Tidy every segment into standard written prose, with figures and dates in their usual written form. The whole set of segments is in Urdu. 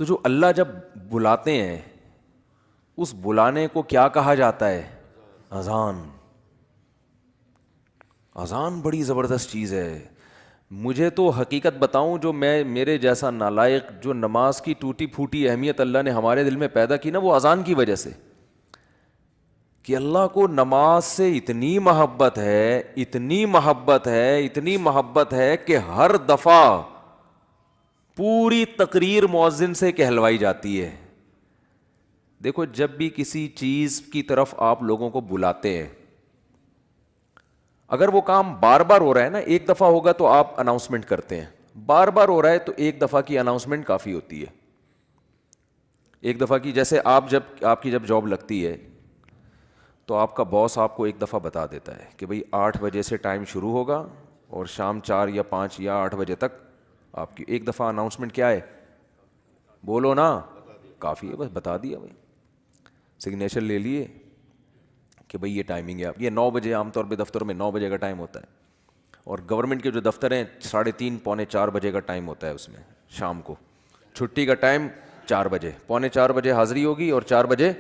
تو جو اللہ جب بلاتے ہیں اس بلانے کو کیا کہا جاتا ہے؟ اذان. اذان بڑی زبردست چیز ہے. مجھے تو حقیقت بتاؤں، جو میرے جیسا نالائق جو نماز کی ٹوٹی پھوٹی اہمیت اللہ نے ہمارے دل میں پیدا کی نا، وہ اذان کی وجہ سے، کہ اللہ کو نماز سے اتنی محبت ہے، اتنی محبت ہے، اتنی محبت ہے کہ ہر دفعہ پوری تقریر مؤذن سے کہلوائی جاتی ہے. دیکھو جب بھی کسی چیز کی طرف آپ لوگوں کو بلاتے ہیں، اگر وہ کام بار بار ہو رہا ہے نا، ایک دفعہ ہوگا تو آپ اناؤنسمنٹ کرتے ہیں، بار بار ہو رہا ہے تو ایک دفعہ کی اناؤنسمنٹ کافی ہوتی ہے. ایک دفعہ کی، جیسے آپ کی جب جاب لگتی ہے تو آپ کا باس آپ کو ایک دفعہ بتا دیتا ہے کہ بھئی 8 بجے سے ٹائم شروع ہوگا اور شام 4 یا 5 یا 8 بجے تک آپ کی ایک دفعہ اناؤنسمنٹ کیا ہے؟ بولو نا، کافی ہے، بس بتا دیا بھائی، سگنیچر لے لیے کہ بھئی یہ ٹائمنگ ہے. آپ یہ 9 بجے عام طور پہ دفتروں میں 9 بجے کا ٹائم ہوتا ہے، اور گورنمنٹ کے جو دفتر ہیں 3:30 پونے 4 بجے کا ٹائم ہوتا ہے اس میں شام کو. چھٹی کا ٹائم 4 بجے، پونے 4 بجے حاضری ہوگی اور 4 بجے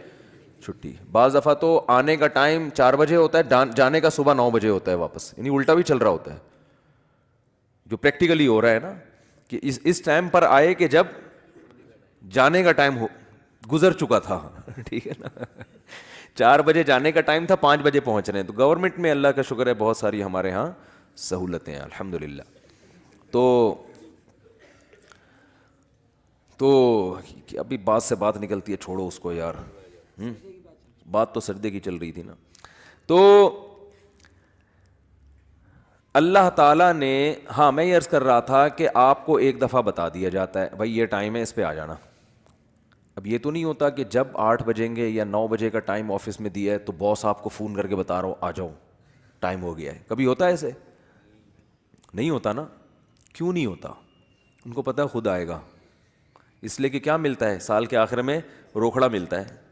چھٹی. بعض دفعہ تو آنے کا ٹائم 4 بجے ہوتا ہے، جانے کا صبح 9 بجے ہوتا ہے واپس، یعنی الٹا بھی چل رہا ہوتا ہے. جو پریکٹیکلی ہو رہا ہے نا کہ اس ٹائم پر آئے کہ جب جانے کا ٹائم گزر چکا تھا. ٹھیک ہے نا، 4 بجے جانے کا ٹائم تھا، 5 بجے پہنچ رہے ہیں. تو گورنمنٹ میں اللہ کا شکر ہے بہت ساری ہمارے ہاں سہولتیں ہیں الحمدللہ. تو ابھی بات سے بات نکلتی ہے، چھوڑو اس کو یار. بات تو سجدے کی چل رہی تھی نا. تو اللہ تعالیٰ نے، ہاں میں یہ عرض کر رہا تھا کہ آپ کو ایک دفعہ بتا دیا جاتا ہے بھائی یہ ٹائم ہے، اس پہ آ جانا. اب یہ تو نہیں ہوتا کہ جب 8 بجیں گے یا 9 بجے کا ٹائم آفس میں دیا ہے تو باس آپ کو فون کر کے بتا رہا ہو آ جاؤ ٹائم ہو گیا ہے. کبھی ہوتا ہے ایسے؟ نہیں ہوتا نا. کیوں نہیں ہوتا؟ ان کو پتہ ہے خود آئے گا. اس لیے کہ کیا ملتا ہے سال کے آخر میں؟ روکھڑا ملتا ہے.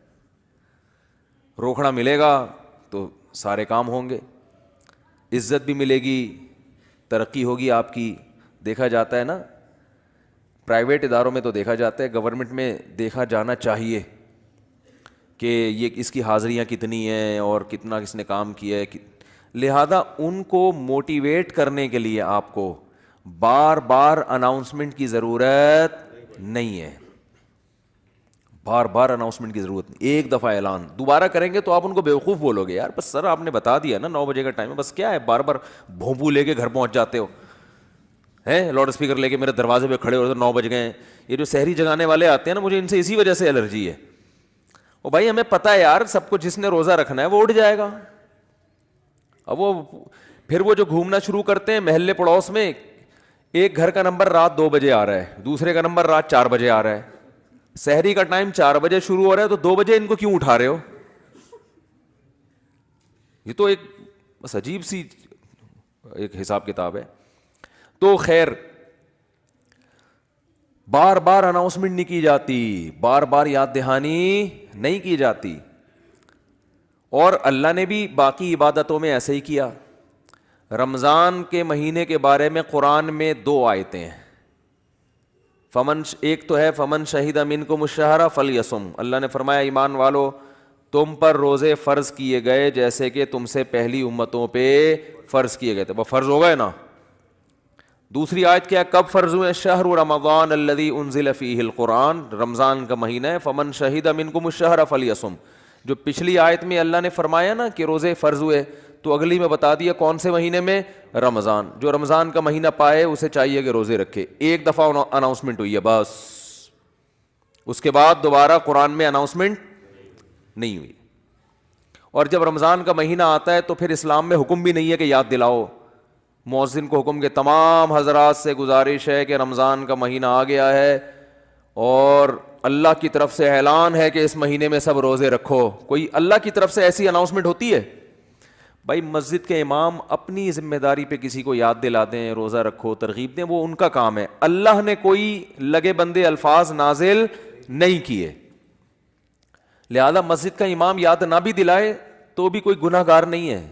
روکھڑا ملے گا تو سارے کام ہوں گے، عزت بھی ملے گی، ترقی ہوگی آپ کی. دیکھا جاتا ہے نا پرائیویٹ اداروں میں، تو دیکھا جاتا ہے، گورنمنٹ میں دیکھا جانا چاہیے کہ یہ اس کی حاضریاں کتنی ہیں اور کتنا کس نے کام کیا ہے. لہذا ان کو موٹیویٹ کرنے کے لیے آپ کو بار بار اناؤنسمنٹ کی ضرورت نہیں ہے. بار بار اناؤنسمنٹ کی ضرورت نہیں. ایک دفعہ اعلان دوبارہ کریں گے تو آپ ان کو بیوقوف بولو گے، یار بس سر آپ نے بتا دیا نا 9 بجے کا ٹائم ہے، بس کیا ہے بار بار بھونپو لے کے گھر پہنچ جاتے ہو ہیں، لاؤڈ اسپیکر لے کے میرے دروازے پہ کھڑے ہوتے 9 بج گئے ہیں. یہ جو سحری جگانے والے آتے ہیں نا، مجھے ان سے اسی وجہ سے الرجی ہے. اور بھائی ہمیں پتہ ہے یار سب کو، جس نے روزہ رکھنا ہے وہ اٹھ جائے گا. اب وہ پھر وہ جو گھومنا شروع کرتے ہیں محلے پڑوس میں، ایک گھر کا نمبر رات 2 بجے آ رہا ہے، دوسرے کا نمبر رات 4 بجے آ رہا ہے. سحری کا ٹائم 4 بجے شروع ہو رہا ہے تو 2 بجے ان کو کیوں اٹھا رہے ہو؟ یہ تو ایک بس عجیب سی ایک حساب کتاب ہے. تو خیر بار بار اناؤنسمنٹ نہیں کی جاتی، بار بار یاد دہانی نہیں کی جاتی. اور اللہ نے بھی باقی عبادتوں میں ایسے ہی کیا. رمضان کے مہینے کے بارے میں قرآن میں 2 آیتیں ہیں. ایک تو ہے فمن شہید منکم الشہر فلیصم. اللہ نے فرمایا ایمان والو تم پر روزے فرض کیے گئے جیسے کہ تم سے پہلی امتوں پہ فرض کیے گئے تھے. وہ فرض ہو گئے نا. دوسری آیت کیا؟ کب فرض ہوئے؟ شہر رمضان الذی انزل فیہ القرآن. رمضان کا مہینہ ہے. فمن شہید منکم الشہر فلیصم. جو پچھلی آیت میں اللہ نے فرمایا نا کہ روزے فرض ہوئے، تو اگلی میں بتا دیا کون سے مہینے میں؟ رمضان. جو رمضان کا مہینہ پائے اسے چاہیے کہ روزے رکھے. ایک دفعہ اناؤنسمنٹ ہوئی ہے بس، اس کے بعد دوبارہ قرآن میں اناؤنسمنٹ نہیں ہوئی. اور جب رمضان کا مہینہ آتا ہے تو پھر اسلام میں حکم بھی نہیں ہے کہ یاد دلاؤ. مؤذن کو حکم کے تمام حضرات سے گزارش ہے کہ رمضان کا مہینہ آ گیا ہے اور اللہ کی طرف سے اعلان ہے کہ اس مہینے میں سب روزے رکھو. کوئی اللہ کی طرف سے ایسی اناؤنسمنٹ ہوتی ہے؟ بھائی مسجد کے امام اپنی ذمہ داری پہ کسی کو یاد دلا دیں روزہ رکھو، ترغیب دیں، وہ ان کا کام ہے. اللہ نے کوئی لگے بندے الفاظ نازل نہیں کیے. لہذا مسجد کا امام یاد نہ بھی دلائے تو بھی کوئی گناہ گار نہیں ہے.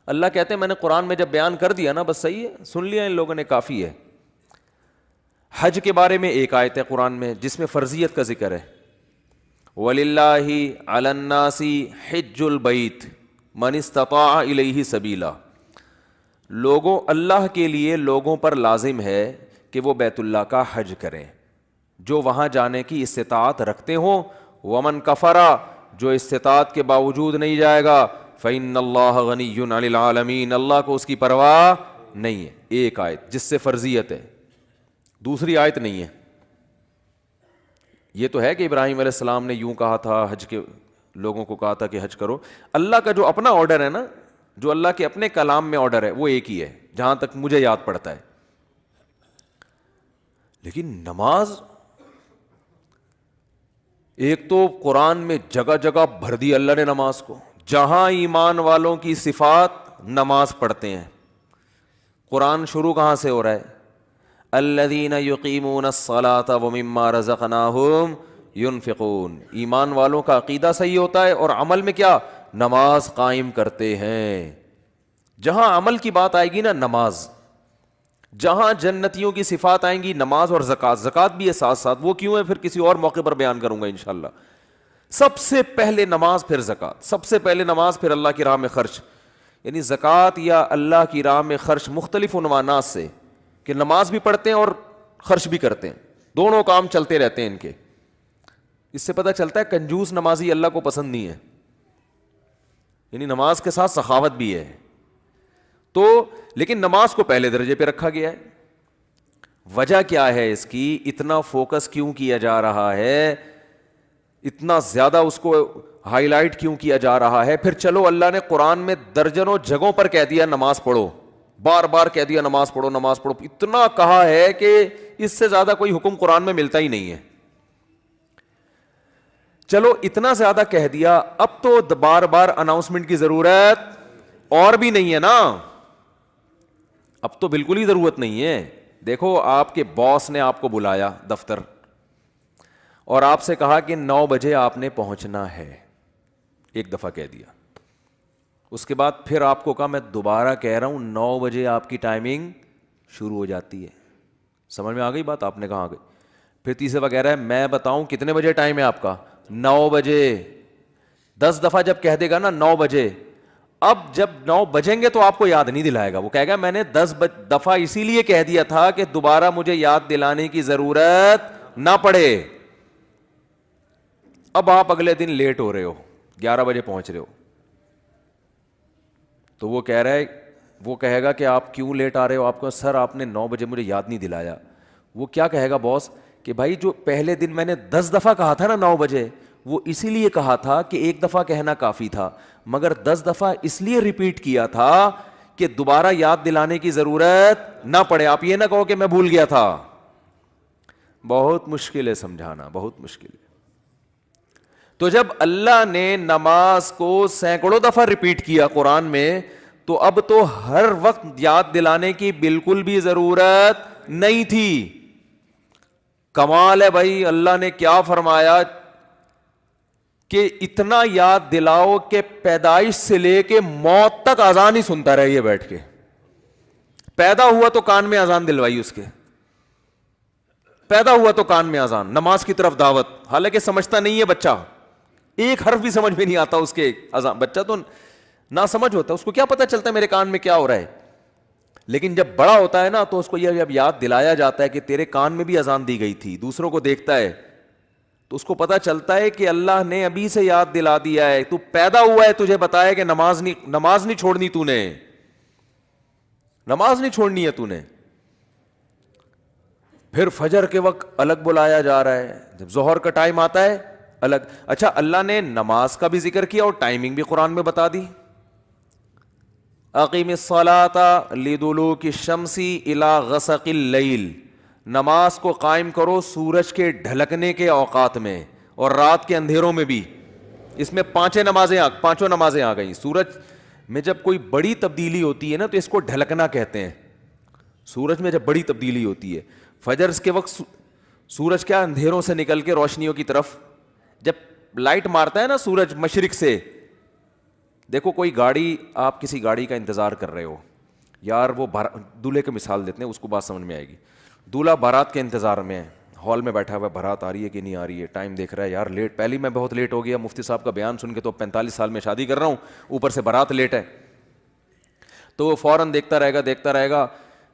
اللہ کہتے ہیں میں نے قرآن میں جب بیان کر دیا نا بس صحیح ہے، سن لیا ان لوگوں نے، کافی ہے. حج کے بارے میں ایک آیت ہے قرآن میں جس میں فرضیت کا ذکر ہے، وَلِلَّهِ عَلَى النَّاسِ حِجُّ الْبَيْتِ مَنِ اسْتَطَاعَ إِلَيْهِ سَبِيلًا، لوگوں، اللہ کے لیے لوگوں پر لازم ہے کہ وہ بیت اللہ کا حج کریں جو وہاں جانے کی استطاعت رکھتے ہوں، ومن کفرا، جو استطاعت کے باوجود نہیں جائے گا، فإن اللہ غنی عن العالمین، اللہ کو اس کی پرواہ نہیں ہے۔ ایک آیت جس سے فرضیت ہے، دوسری آیت نہیں ہے۔ یہ تو ہے کہ ابراہیم علیہ السلام نے یوں کہا تھا، حج کے لوگوں کو کہا تھا کہ حج کرو، اللہ کا جو اپنا آرڈر ہے نا، جو اللہ کے اپنے کلام میں آرڈر ہے وہ ایک ہی ہے جہاں تک مجھے یاد پڑتا ہے۔ لیکن نماز، ایک تو قرآن میں جگہ جگہ بھر دی اللہ نے نماز کو، جہاں ایمان والوں کی صفات نماز پڑھتے ہیں۔ قرآن شروع کہاں سے ہو رہا ہے؟ الذین یقیمون الصلاۃ ومما رزقناہم ینفقون، ایمان والوں کا عقیدہ صحیح ہوتا ہے اور عمل میں کیا؟ نماز قائم کرتے ہیں۔ جہاں عمل کی بات آئے گی نا، نماز، جہاں جنتیوں کی صفات آئیں گی، نماز اور زکوٰۃ، زکوٰۃ بھی ہے ساتھ ساتھ، وہ کیوں ہے پھر کسی اور موقع پر بیان کروں گا انشاءاللہ۔ سب سے پہلے نماز پھر زکوٰۃ، سب سے پہلے نماز پھر اللہ کی راہ میں خرچ، یعنی زکوٰۃ یا اللہ کی راہ میں خرچ مختلف عنوانات سے، کہ نماز بھی پڑھتے ہیں اور خرچ بھی کرتے ہیں، دونوں کام چلتے رہتے ہیں ان کے۔ اس سے پتہ چلتا ہے کنجوس نمازی اللہ کو پسند نہیں ہے، یعنی نماز کے ساتھ سخاوت بھی ہے۔ تو لیکن نماز کو پہلے درجے پہ رکھا گیا ہے، وجہ کیا ہے اس کی؟ اتنا فوکس کیوں کیا جا رہا ہے، اتنا زیادہ اس کو ہائی لائٹ کیوں کیا جا رہا ہے؟ پھر چلو اللہ نے قرآن میں درجنوں جگہوں پر کہہ دیا نماز پڑھو، بار بار کہہ دیا نماز پڑھو نماز پڑھو، اتنا کہا ہے کہ اس سے زیادہ کوئی حکم قرآن میں ملتا ہی نہیں ہے۔ چلو اتنا زیادہ کہہ دیا، اب تو بار بار اناؤنسمنٹ کی ضرورت اور بھی نہیں ہے نا، اب تو بالکل ہی ضرورت نہیں ہے۔ دیکھو، آپ کے باس نے آپ کو بلایا دفتر اور آپ سے کہا کہ 9 بجے آپ نے پہنچنا ہے، ایک دفعہ کہہ دیا، اس کے بعد پھر آپ کو کہا میں دوبارہ کہہ رہا ہوں 9 بجے آپ کی ٹائمنگ شروع ہو جاتی ہے۔ سمجھ میں آ گئی بات؟ آپ نے کہا آ گئی۔ پھر تیسرے دفعہ کہہ رہا ہے میں بتاؤں کتنے بجے ٹائم ہے آپ کا؟ 9 بجے۔ 10 دفعہ جب کہہ دے گا نا 9 بجے، اب جب 9 بجیں گے تو آپ کو یاد نہیں دلائے گا، وہ کہے گا میں نے 10 دفعہ اسی لیے کہہ دیا تھا کہ دوبارہ مجھے یاد دلانے کی ضرورت نہ پڑے۔ اب آپ اگلے دن لیٹ ہو رہے ہو، 11 بجے پہنچ رہے ہو، تو وہ کہہ رہا ہے، وہ کہے گا کہ آپ کیوں لیٹ آ رہے ہو؟ آپ کو سر آپ نے 9 بجے مجھے یاد نہیں دلایا۔ وہ کیا کہے گا باس کہ بھائی جو پہلے دن میں نے 10 دفعہ کہا تھا نا 9 بجے، وہ اسی لیے کہا تھا کہ ایک دفعہ کہنا کافی تھا، مگر 10 دفعہ اس لیے ریپیٹ کیا تھا کہ دوبارہ یاد دلانے کی ضرورت نہ پڑے، آپ یہ نہ کہو کہ میں بھول گیا تھا۔ بہت مشکل ہے سمجھانا، بہت مشکل ہے۔ تو جب اللہ نے نماز کو سینکڑوں دفعہ ریپیٹ کیا قرآن میں، تو اب تو ہر وقت یاد دلانے کی بالکل بھی ضرورت نہیں تھی۔ کمال ہے بھائی، اللہ نے کیا فرمایا کہ اتنا یاد دلاؤ کہ پیدائش سے لے کے موت تک اذان ہی سنتا رہے یہ بیٹھ کے۔ پیدا ہوا تو کان میں اذان دلوائی اس کے، پیدا ہوا تو کان میں اذان، نماز کی طرف دعوت، حالانکہ سمجھتا نہیں ہے بچہ، ایک حرف بھی سمجھ میں نہیں آتا اس کے اذان، بچہ تو نہ سمجھ ہوتا، اس کو کیا پتا چلتا ہے میرے کان میں کیا ہو رہا ہے؟ لیکن جب بڑا ہوتا ہے نا تو اس کو یہ جب یاد دلایا جاتا ہے کہ تیرے کان میں بھی اذان دی گئی تھی، دوسروں کو دیکھتا ہے تو اس کو پتا چلتا ہے کہ اللہ نے ابھی سے یاد دلا دیا ہے، تو پیدا ہوا ہے تجھے بتایا کہ نماز نہیں چھوڑنی، تو نے نماز نہیں چھوڑنی ہے تو نے۔ پھر فجر کے وقت الگ بلایا جا رہا ہے، جب ظہر کا ٹائم آتا ہے الگ۔ اچھا، اللہ نے نماز کا بھی ذکر کیا اور ٹائمنگ بھی قرآن میں بتا دی۔ اقیم الصلاۃ لدلوک الشمس الی غسق اللیل، نماز کو قائم کرو سورج کے ڈھلکنے کے اوقات میں اور رات کے اندھیروں میں بھی۔ اس میں پانچوں نمازیں آ گئیں۔ سورج میں جب کوئی بڑی تبدیلی ہوتی ہے نا تو اس کو ڈھلکنا کہتے ہیں، سورج میں جب بڑی تبدیلی ہوتی ہے۔ فجر کے وقت سورج کیا اندھیروں سے نکل کے روشنیوں کی طرف، جب لائٹ مارتا ہے نا سورج مشرق سے، دیکھو کوئی گاڑی، آپ کسی گاڑی کا انتظار کر رہے ہو، یار وہ دولہے کی مثال دیتے ہیں، اس کو بات سمجھ میں آئے گی۔ دولہا بارات کے انتظار میں ہے, ہال میں بیٹھا ہوا ہے, بارات آ رہی ہے کہ نہیں آ رہی ہے, ٹائم دیکھ رہا ہے, یار لیٹ, پہلے میں بہت لیٹ ہو گیا, مفتی صاحب کا بیان سن کے تو 45 سال میں شادی کر رہا ہوں, اوپر سے بارات لیٹ ہے. تو وہ فوراً دیکھتا رہے گا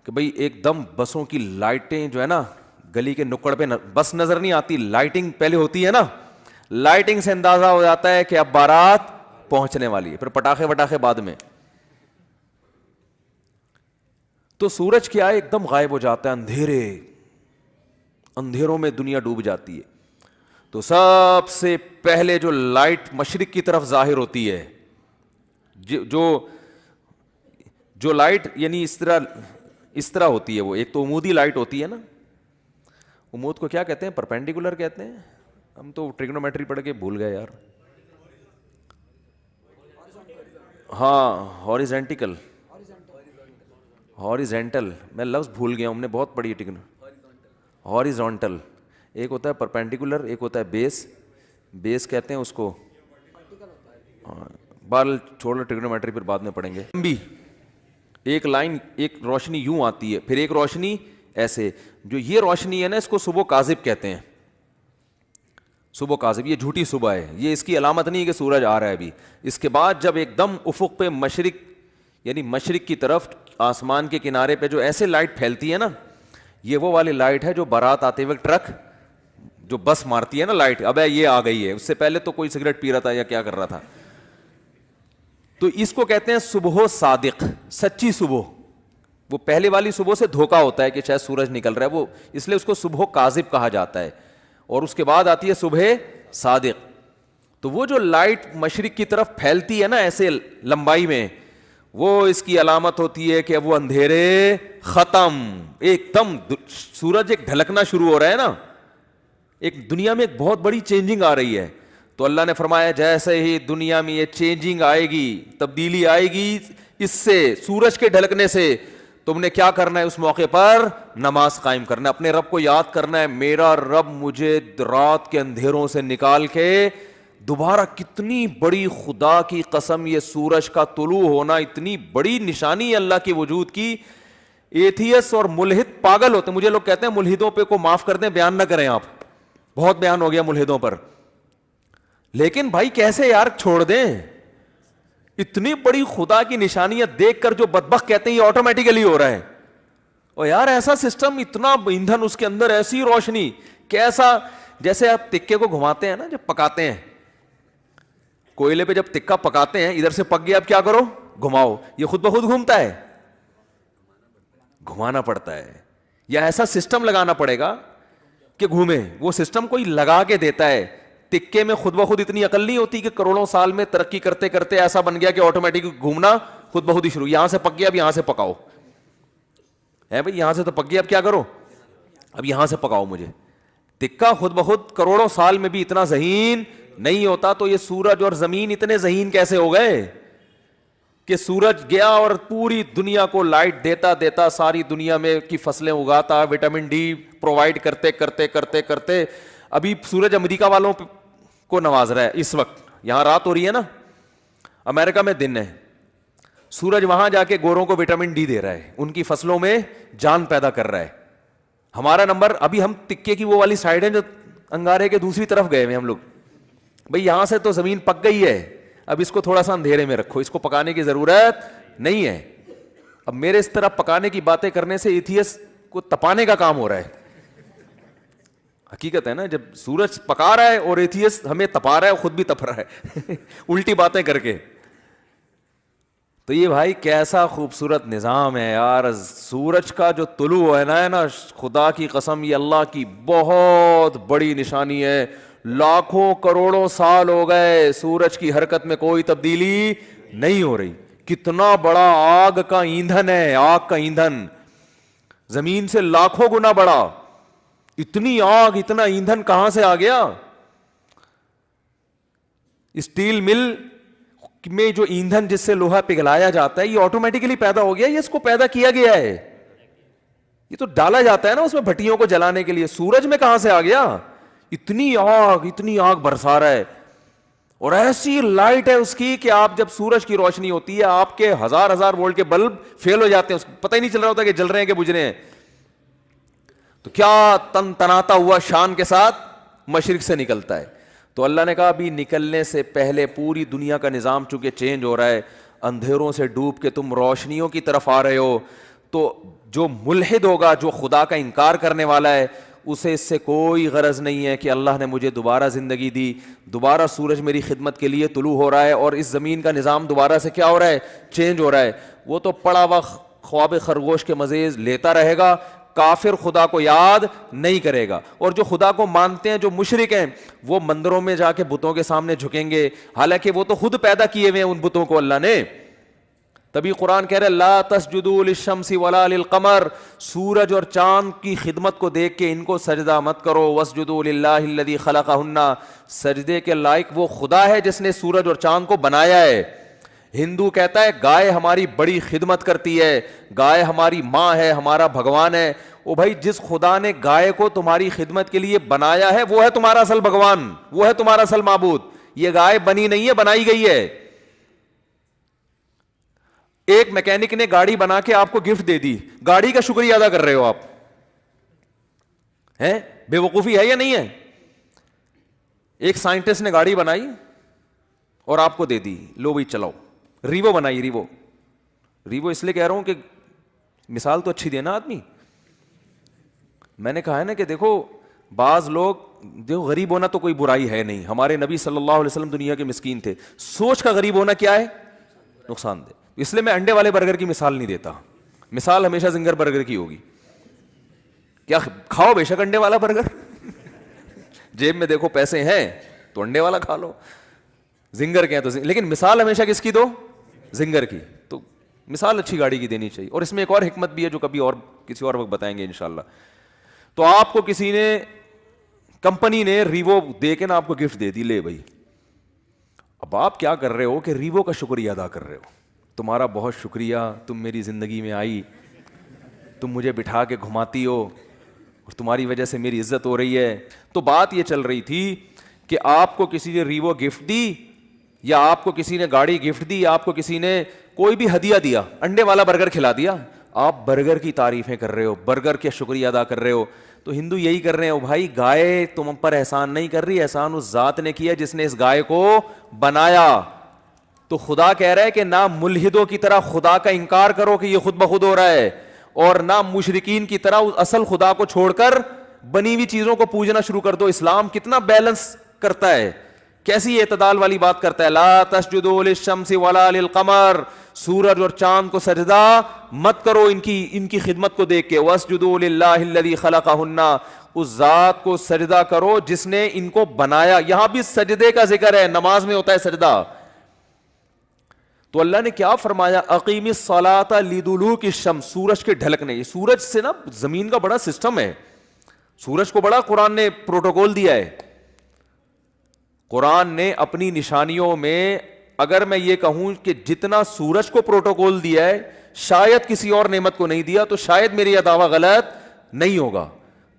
کہ بھئی ایک دم بسوں کی لائٹیں جو ہے نا گلی کے نکڑ پہ بس نظر نہیں آتی, لائٹنگ پہلے ہوتی ہے نا, لائٹنگ سے اندازہ ہو جاتا ہے کہ اب بارات پہنچنے والی ہے, پھر پٹاخے وٹاخے بعد میں. تو سورج کیا ہے, ایک دم غائب ہو جاتا ہے, اندھیروں میں دنیا ڈوب جاتی ہے. تو سب سے پہلے جو لائٹ مشرق کی طرف ظاہر ہوتی ہے, جو لائٹ یعنی اس طرح ہوتی ہے, وہ ایک تو عمودی لائٹ ہوتی ہے نا, عمود کو کیا کہتے ہیں, پرپینڈیکولر کہتے ہیں, ہم تو ٹریگنومیٹری پڑھ کے بھول گئے یار. ہاں ہاریزینٹل, میں لفظ بھول گیا ہوں, ہم نے بہت پڑھی ہے. ہاریزونٹل ایک ہوتا ہے, پرپینڈیکولر ایک ہوتا ہے بیس کہتے ہیں اس کو. بال چھوڑ لو, ٹریگنومیٹری پھر بعد میں پڑھیں گے. لمبی ایک لائن, ایک روشنی یوں آتی ہے, پھر ایک روشنی ایسے, جو یہ روشنی ہے نا اس کو صبح کاذب کہتے ہیں. صبح کاذب, یہ جھوٹی صبح ہے, یہ اس کی علامت نہیں ہے کہ سورج آ رہا ہے ابھی. اس کے بعد جب ایک دم افق پہ مشرق یعنی مشرق کی طرف آسمان کے کنارے پہ جو ایسے لائٹ پھیلتی ہے نا, یہ وہ والی لائٹ ہے جو بارات آتے ہوئے ٹرک جو بس مارتی ہے نا لائٹ, اب یہ آ گئی ہے, اس سے پہلے تو کوئی سگریٹ پی رہا تھا یا کیا کر رہا تھا. تو اس کو کہتے ہیں صبح صادق, سچی صبح. وہ پہلے والی صبح سے دھوکا ہوتا ہے کہ شاید سورج نکل رہا ہے, وہ اس لیے اس کو صبح کاذب کہا جاتا ہے. اور اس کے بعد آتی ہے صبح صادق. تو وہ جو لائٹ مشرق کی طرف پھیلتی ہے نا ایسے لمبائی میں, وہ اس کی علامت ہوتی ہے کہ اب وہ اندھیرے ختم, ایک دم سورج ایک ڈھلکنا شروع ہو رہا ہے نا, ایک دنیا میں ایک بہت بڑی چینجنگ آ رہی ہے. تو اللہ نے فرمایا جیسے ہی دنیا میں یہ چینجنگ آئے گی, تبدیلی آئے گی اس سے, سورج کے ڈھلکنے سے, تم نے کیا کرنا ہے اس موقع پر, نماز قائم کرنا ہے, اپنے رب کو یاد کرنا ہے, میرا رب مجھے رات کے اندھیروں سے نکال کے دوبارہ, کتنی بڑی خدا کی قسم, یہ سورج کا طلوع ہونا اتنی بڑی نشانی ہے اللہ کے وجود کی. ایتھیس اور ملحد پاگل ہوتے ہیں, مجھے لوگ کہتے ہیں ملحدوں پہ کو معاف کر دیں, بیان نہ کریں آپ, بہت بیان ہو گیا ملحدوں پر, لیکن بھائی کیسے یار چھوڑ دیں, اتنی بڑی خدا کی نشانیاں دیکھ کر جو بدبخت کہتے ہیں یہ آٹومیٹیکلی ہو رہا ہے. اور یار ایسا سسٹم, اتنا ایندھن اس کے اندر, ایسی روشنی, کیسا جیسے آپ تکے کو گھماتے ہیں نا جب پکاتے ہیں, کوئلے پہ جب تکا پکاتے ہیں, ادھر سے پک گیا, اب کیا کرو, گھماؤ, یہ خود بخود گھومتا ہے, گھمانا پڑتا ہے, یا ایسا سسٹم لگانا پڑے گا کہ گھومے. وہ سسٹم کوئی لگا کے دیتا ہے, تکے میں خود بخود اتنی عقل نہیں ہوتی کہ کروڑوں سال میں ترقی کرتے کرتے ایسا بن گیا کہ آٹومیٹک گھومنا خود بخود ہی شروع, یہاں سے پک گیا اب یہاں سے پکاؤ, ہے بھائی یہاں سے تو پک گیا اب کیا کرو, اب یہاں سے پکاؤ مجھے. تکا خود بخود کروڑوں سال میں بھی اتنا ذہین نہیں ہوتا, تو یہ سورج اور زمین اتنے ذہین کیسے ہو گئے کہ سورج گیا اور پوری دنیا کو لائٹ دیتا دیتا ساری دنیا میں کی فصلیں اگاتا, وٹامن ڈی پرووائڈ کرتے کرتے کرتے کرتے ابھی سورج امریکہ والوں کو نواز رہا ہے. اس وقت یہاں رات ہو رہی ہے نا, امریکہ میں دن ہے, سورج وہاں جا کے گوروں کو وٹامن ڈی دے رہا ہے, ان کی فصلوں میں جان پیدا کر رہا ہے. ہمارا نمبر, ابھی ہم تکے کی وہ والی سائڈ ہے جو انگارے کے دوسری طرف گئے ہوئے ہم لوگ, بھئی یہاں سے تو زمین پک گئی ہے, اب اس کو تھوڑا سا اندھیرے میں رکھو, اس کو پکانے کی ضرورت نہیں ہے. اب میرے اس طرح پکانے کی باتیں کرنے سے ایتھیس کو تپانے کا کام ہو رہا ہے. حقیقت ہے نا, جب سورج پکا رہا ہے اور ایتھیس ہمیں تپا رہا ہے, خود بھی تپ رہا ہے الٹی باتیں کر کے. تو یہ بھائی کیسا خوبصورت نظام ہے یار, سورج کا جو طلوع ہے نا, خدا کی قسم یہ اللہ کی بہت بڑی نشانی ہے. لاکھوں کروڑوں سال ہو گئے سورج کی حرکت میں کوئی تبدیلی نہیں ہو رہی. کتنا بڑا آگ کا ایندھن ہے, آگ کا ایندھن زمین سے لاکھوں گنا بڑا. اتنی آگ, اتنا ایندھن کہاں سے آ گیا؟ اسٹیل مل میں جو ایندھن جس سے لوہا پگھلایا جاتا ہے یہ آٹومیٹکلی پیدا ہو گیا, یہ اس کو پیدا کیا گیا ہے, یہ تو ڈالا جاتا ہے نا اس میں بھٹیوں کو جلانے کے لیے. سورج میں کہاں سے آ گیا؟ اتنی آگ برسا رہا ہے, اور ایسی لائٹ ہے اس کی کہ آپ جب سورج کی روشنی ہوتی ہے آپ کے ہزار وولٹ کے بلب فیل ہو جاتے ہیں, اس کو پتہ ہی نہیں چل رہا ہوتا کہ جل رہے ہیں کہ بجھ رہے ہیں. تو کیا تن تناتا ہوا شان کے ساتھ مشرق سے نکلتا ہے. تو اللہ نے کہا ابھی نکلنے سے پہلے پوری دنیا کا نظام چونکہ چینج ہو رہا ہے, اندھیروں سے ڈوب کے تم روشنیوں کی طرف آ رہے ہو, تو جو ملحد ہوگا, جو خدا کا انکار کرنے والا ہے, اسے اس سے کوئی غرض نہیں ہے کہ اللہ نے مجھے دوبارہ زندگی دی, دوبارہ سورج میری خدمت کے لیے طلوع ہو رہا ہے اور اس زمین کا نظام دوبارہ سے کیا ہو رہا ہے, چینج ہو رہا ہے. وہ تو پڑا وقت خواب خرگوش کے مزے لیتا رہے گا, کافر خدا کو یاد نہیں کرے گا. اور جو خدا کو مانتے ہیں, جو مشرک ہیں, وہ مندروں میں جا کے بتوں کے سامنے جھکیں گے, حالانکہ وہ تو خود پیدا کیے ہوئے ہیں ان بتوں کو اللہ نے. تبھی قرآن کہہ رہے لا تسجدوا للشمس ولا للقمر, سورج اور چاند کی خدمت کو دیکھ کے ان کو سجدہ مت کرو. واسجدوا للہ الذی خلقہن, سجدے کے لائق وہ خدا ہے جس نے سورج اور چاند کو بنایا ہے. ہندو کہتا ہے گائے ہماری بڑی خدمت کرتی ہے, گائے ہماری ماں ہے, ہمارا بھگوان ہے. او بھائی, جس خدا نے گائے کو تمہاری خدمت کے لیے بنایا ہے وہ ہے تمہارا اصل بھگوان, وہ ہے تمہارا اصل معبود. یہ گائے بنی نہیں ہے, بنائی گئی ہے. ایک میکینک نے گاڑی بنا کے آپ کو گفٹ دے دی, گاڑی کا شکریہ ادا کر رہے ہو آپ, ہیں بے وقوفی ہے یا نہیں ہے؟ ایک سائنٹسٹ نے گاڑی بنائی اور آپ کو دے دی, لو بھائی چلاؤ. ریوو بنائی, ریوو اس لیے کہہ رہا ہوں کہ مثال تو اچھی دینا آدمی. میں نے کہا ہے نا کہ دیکھو بعض لوگ, دیکھو غریب ہونا تو کوئی برائی ہے نہیں, ہمارے نبی صلی اللہ علیہ وسلم دنیا کے مسکین تھے. سوچ کا غریب ہونا کیا ہے, نقصان دہ. اس لیے میں انڈے والے برگر کی مثال نہیں دیتا, مثال ہمیشہ زنگر برگر کی ہوگی. کیا کھاؤ بے شک انڈے والا برگر, جیب میں دیکھو پیسے ہیں تو انڈے والا کھا لو, زنگر کے ہیں تو لیکن مثال ہمیشہ کس کی دو, زنگر کی. تو مثال اچھی گاڑی کی دینی چاہیے. اور اس میں ایک اور حکمت بھی ہے جو کبھی اور کسی اور وقت بتائیں گے انشاءاللہ. تو آپ کو کسی نے, کمپنی نے ریوو دے کے نا آپ کو گفٹ دے دی, لے بھائی. اب آپ کیا کر رہے ہو کہ ریوو کا شکریہ ادا کر رہے ہو, تمہارا بہت شکریہ, تم میری زندگی میں آئی, تم مجھے بٹھا کے گھماتی ہو اور تمہاری وجہ سے میری عزت ہو رہی ہے. تو بات یہ چل رہی تھی کہ آپ کو کسی نے ریوو گفٹ دی, یا آپ کو کسی نے گاڑی گفٹ دی, یا آپ کو کسی نے کوئی بھی ہدیہ دیا, انڈے والا برگر کھلا دیا, آپ برگر کی تعریفیں کر رہے ہو, برگر کے شکریہ ادا کر رہے ہو. تو ہندو یہی کر رہے ہو بھائی, گائے تم پر احسان نہیں کر رہی, احسان اس ذات نے کیا جس نے اس گائے کو بنایا. تو خدا کہہ رہا ہے کہ نہ ملحدوں کی طرح خدا کا انکار کرو کہ یہ خود بخود ہو رہا ہے, اور نہ مشرکین کی طرح اصل خدا کو چھوڑ کر بنی ہوئی چیزوں کو پوجنا شروع کر دو. اسلام کتنا بیلنس کرتا ہے, کیسی اعتدال والی بات کرتا ہے. لا تسجدوا للشمس ولا للقمر, سورج اور چاند کو سجدہ مت کرو ان کی خدمت کو دیکھ کے. واسجدوا للہ الذی خلقہن, اس ذات کو سجدہ کرو جس نے ان کو بنایا. یہاں بھی سجدے کا ذکر ہے, نماز میں ہوتا ہے سجدہ. تو اللہ نے کیا فرمایا, اقیم الصلاۃ لدلوک الشمس, سورج کے ڈھلکنے. یہ سورج سے نا زمین کا بڑا سسٹم ہے, سورج کو بڑا قرآن نے پروٹوکول دیا ہے. قرآن نے اپنی نشانیوں میں, اگر میں یہ کہوں کہ جتنا سورج کو پروٹوکول دیا ہے شاید کسی اور نعمت کو نہیں دیا, تو شاید میری یہ دعویٰ غلط نہیں ہوگا.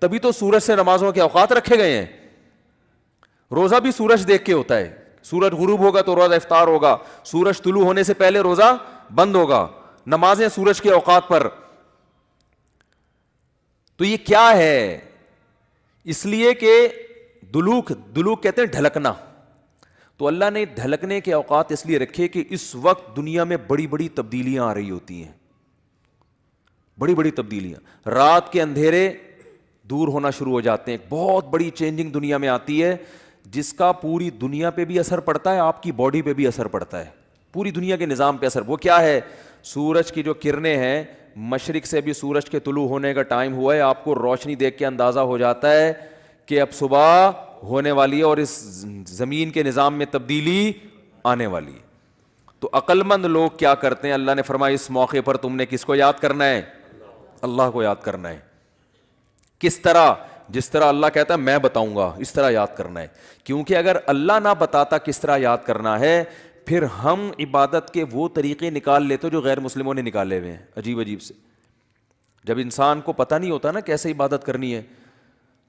تبھی تو سورج سے نمازوں کے اوقات رکھے گئے ہیں. روزہ بھی سورج دیکھ کے ہوتا ہے, سورج غروب ہوگا تو روزہ افطار ہوگا, سورج طلوع ہونے سے پہلے روزہ بند ہوگا, نمازیں سورج کے اوقات پر. تو یہ کیا ہے, اس لیے کہ دلوک کہتے ہیں ڈھلکنا. تو اللہ نے ڈھلکنے کے اوقات اس لیے رکھے کہ اس وقت دنیا میں بڑی بڑی تبدیلیاں آ رہی ہوتی ہیں, بڑی بڑی تبدیلیاں. رات کے اندھیرے دور ہونا شروع ہو جاتے ہیں, بہت بڑی چینجنگ دنیا میں آتی ہے جس کا پوری دنیا پہ بھی اثر پڑتا ہے, آپ کی باڈی پہ بھی اثر پڑتا ہے, پوری دنیا کے نظام پہ اثر. وہ کیا ہے, سورج کی جو کرنیں ہیں, مشرق سے بھی سورج کے طلوع ہونے کا ٹائم ہوا ہے, آپ کو روشنی دیکھ کے اندازہ ہو جاتا ہے کہ اب صبح ہونے والی ہے اور اس زمین کے نظام میں تبدیلی آنے والی ہے. تو عقل مند لوگ کیا کرتے ہیں, اللہ نے فرمایا اس موقع پر تم نے کس کو یاد کرنا ہے, اللہ کو یاد کرنا ہے. کس طرح, جس طرح اللہ کہتا ہے میں بتاؤں گا اس طرح یاد کرنا ہے. کیونکہ اگر اللہ نہ بتاتا کس طرح یاد کرنا ہے, پھر ہم عبادت کے وہ طریقے نکال لیتے جو غیر مسلموں نے نکالے ہوئے ہیں عجیب عجیب سے. جب انسان کو پتہ نہیں ہوتا نا کیسے عبادت کرنی ہے,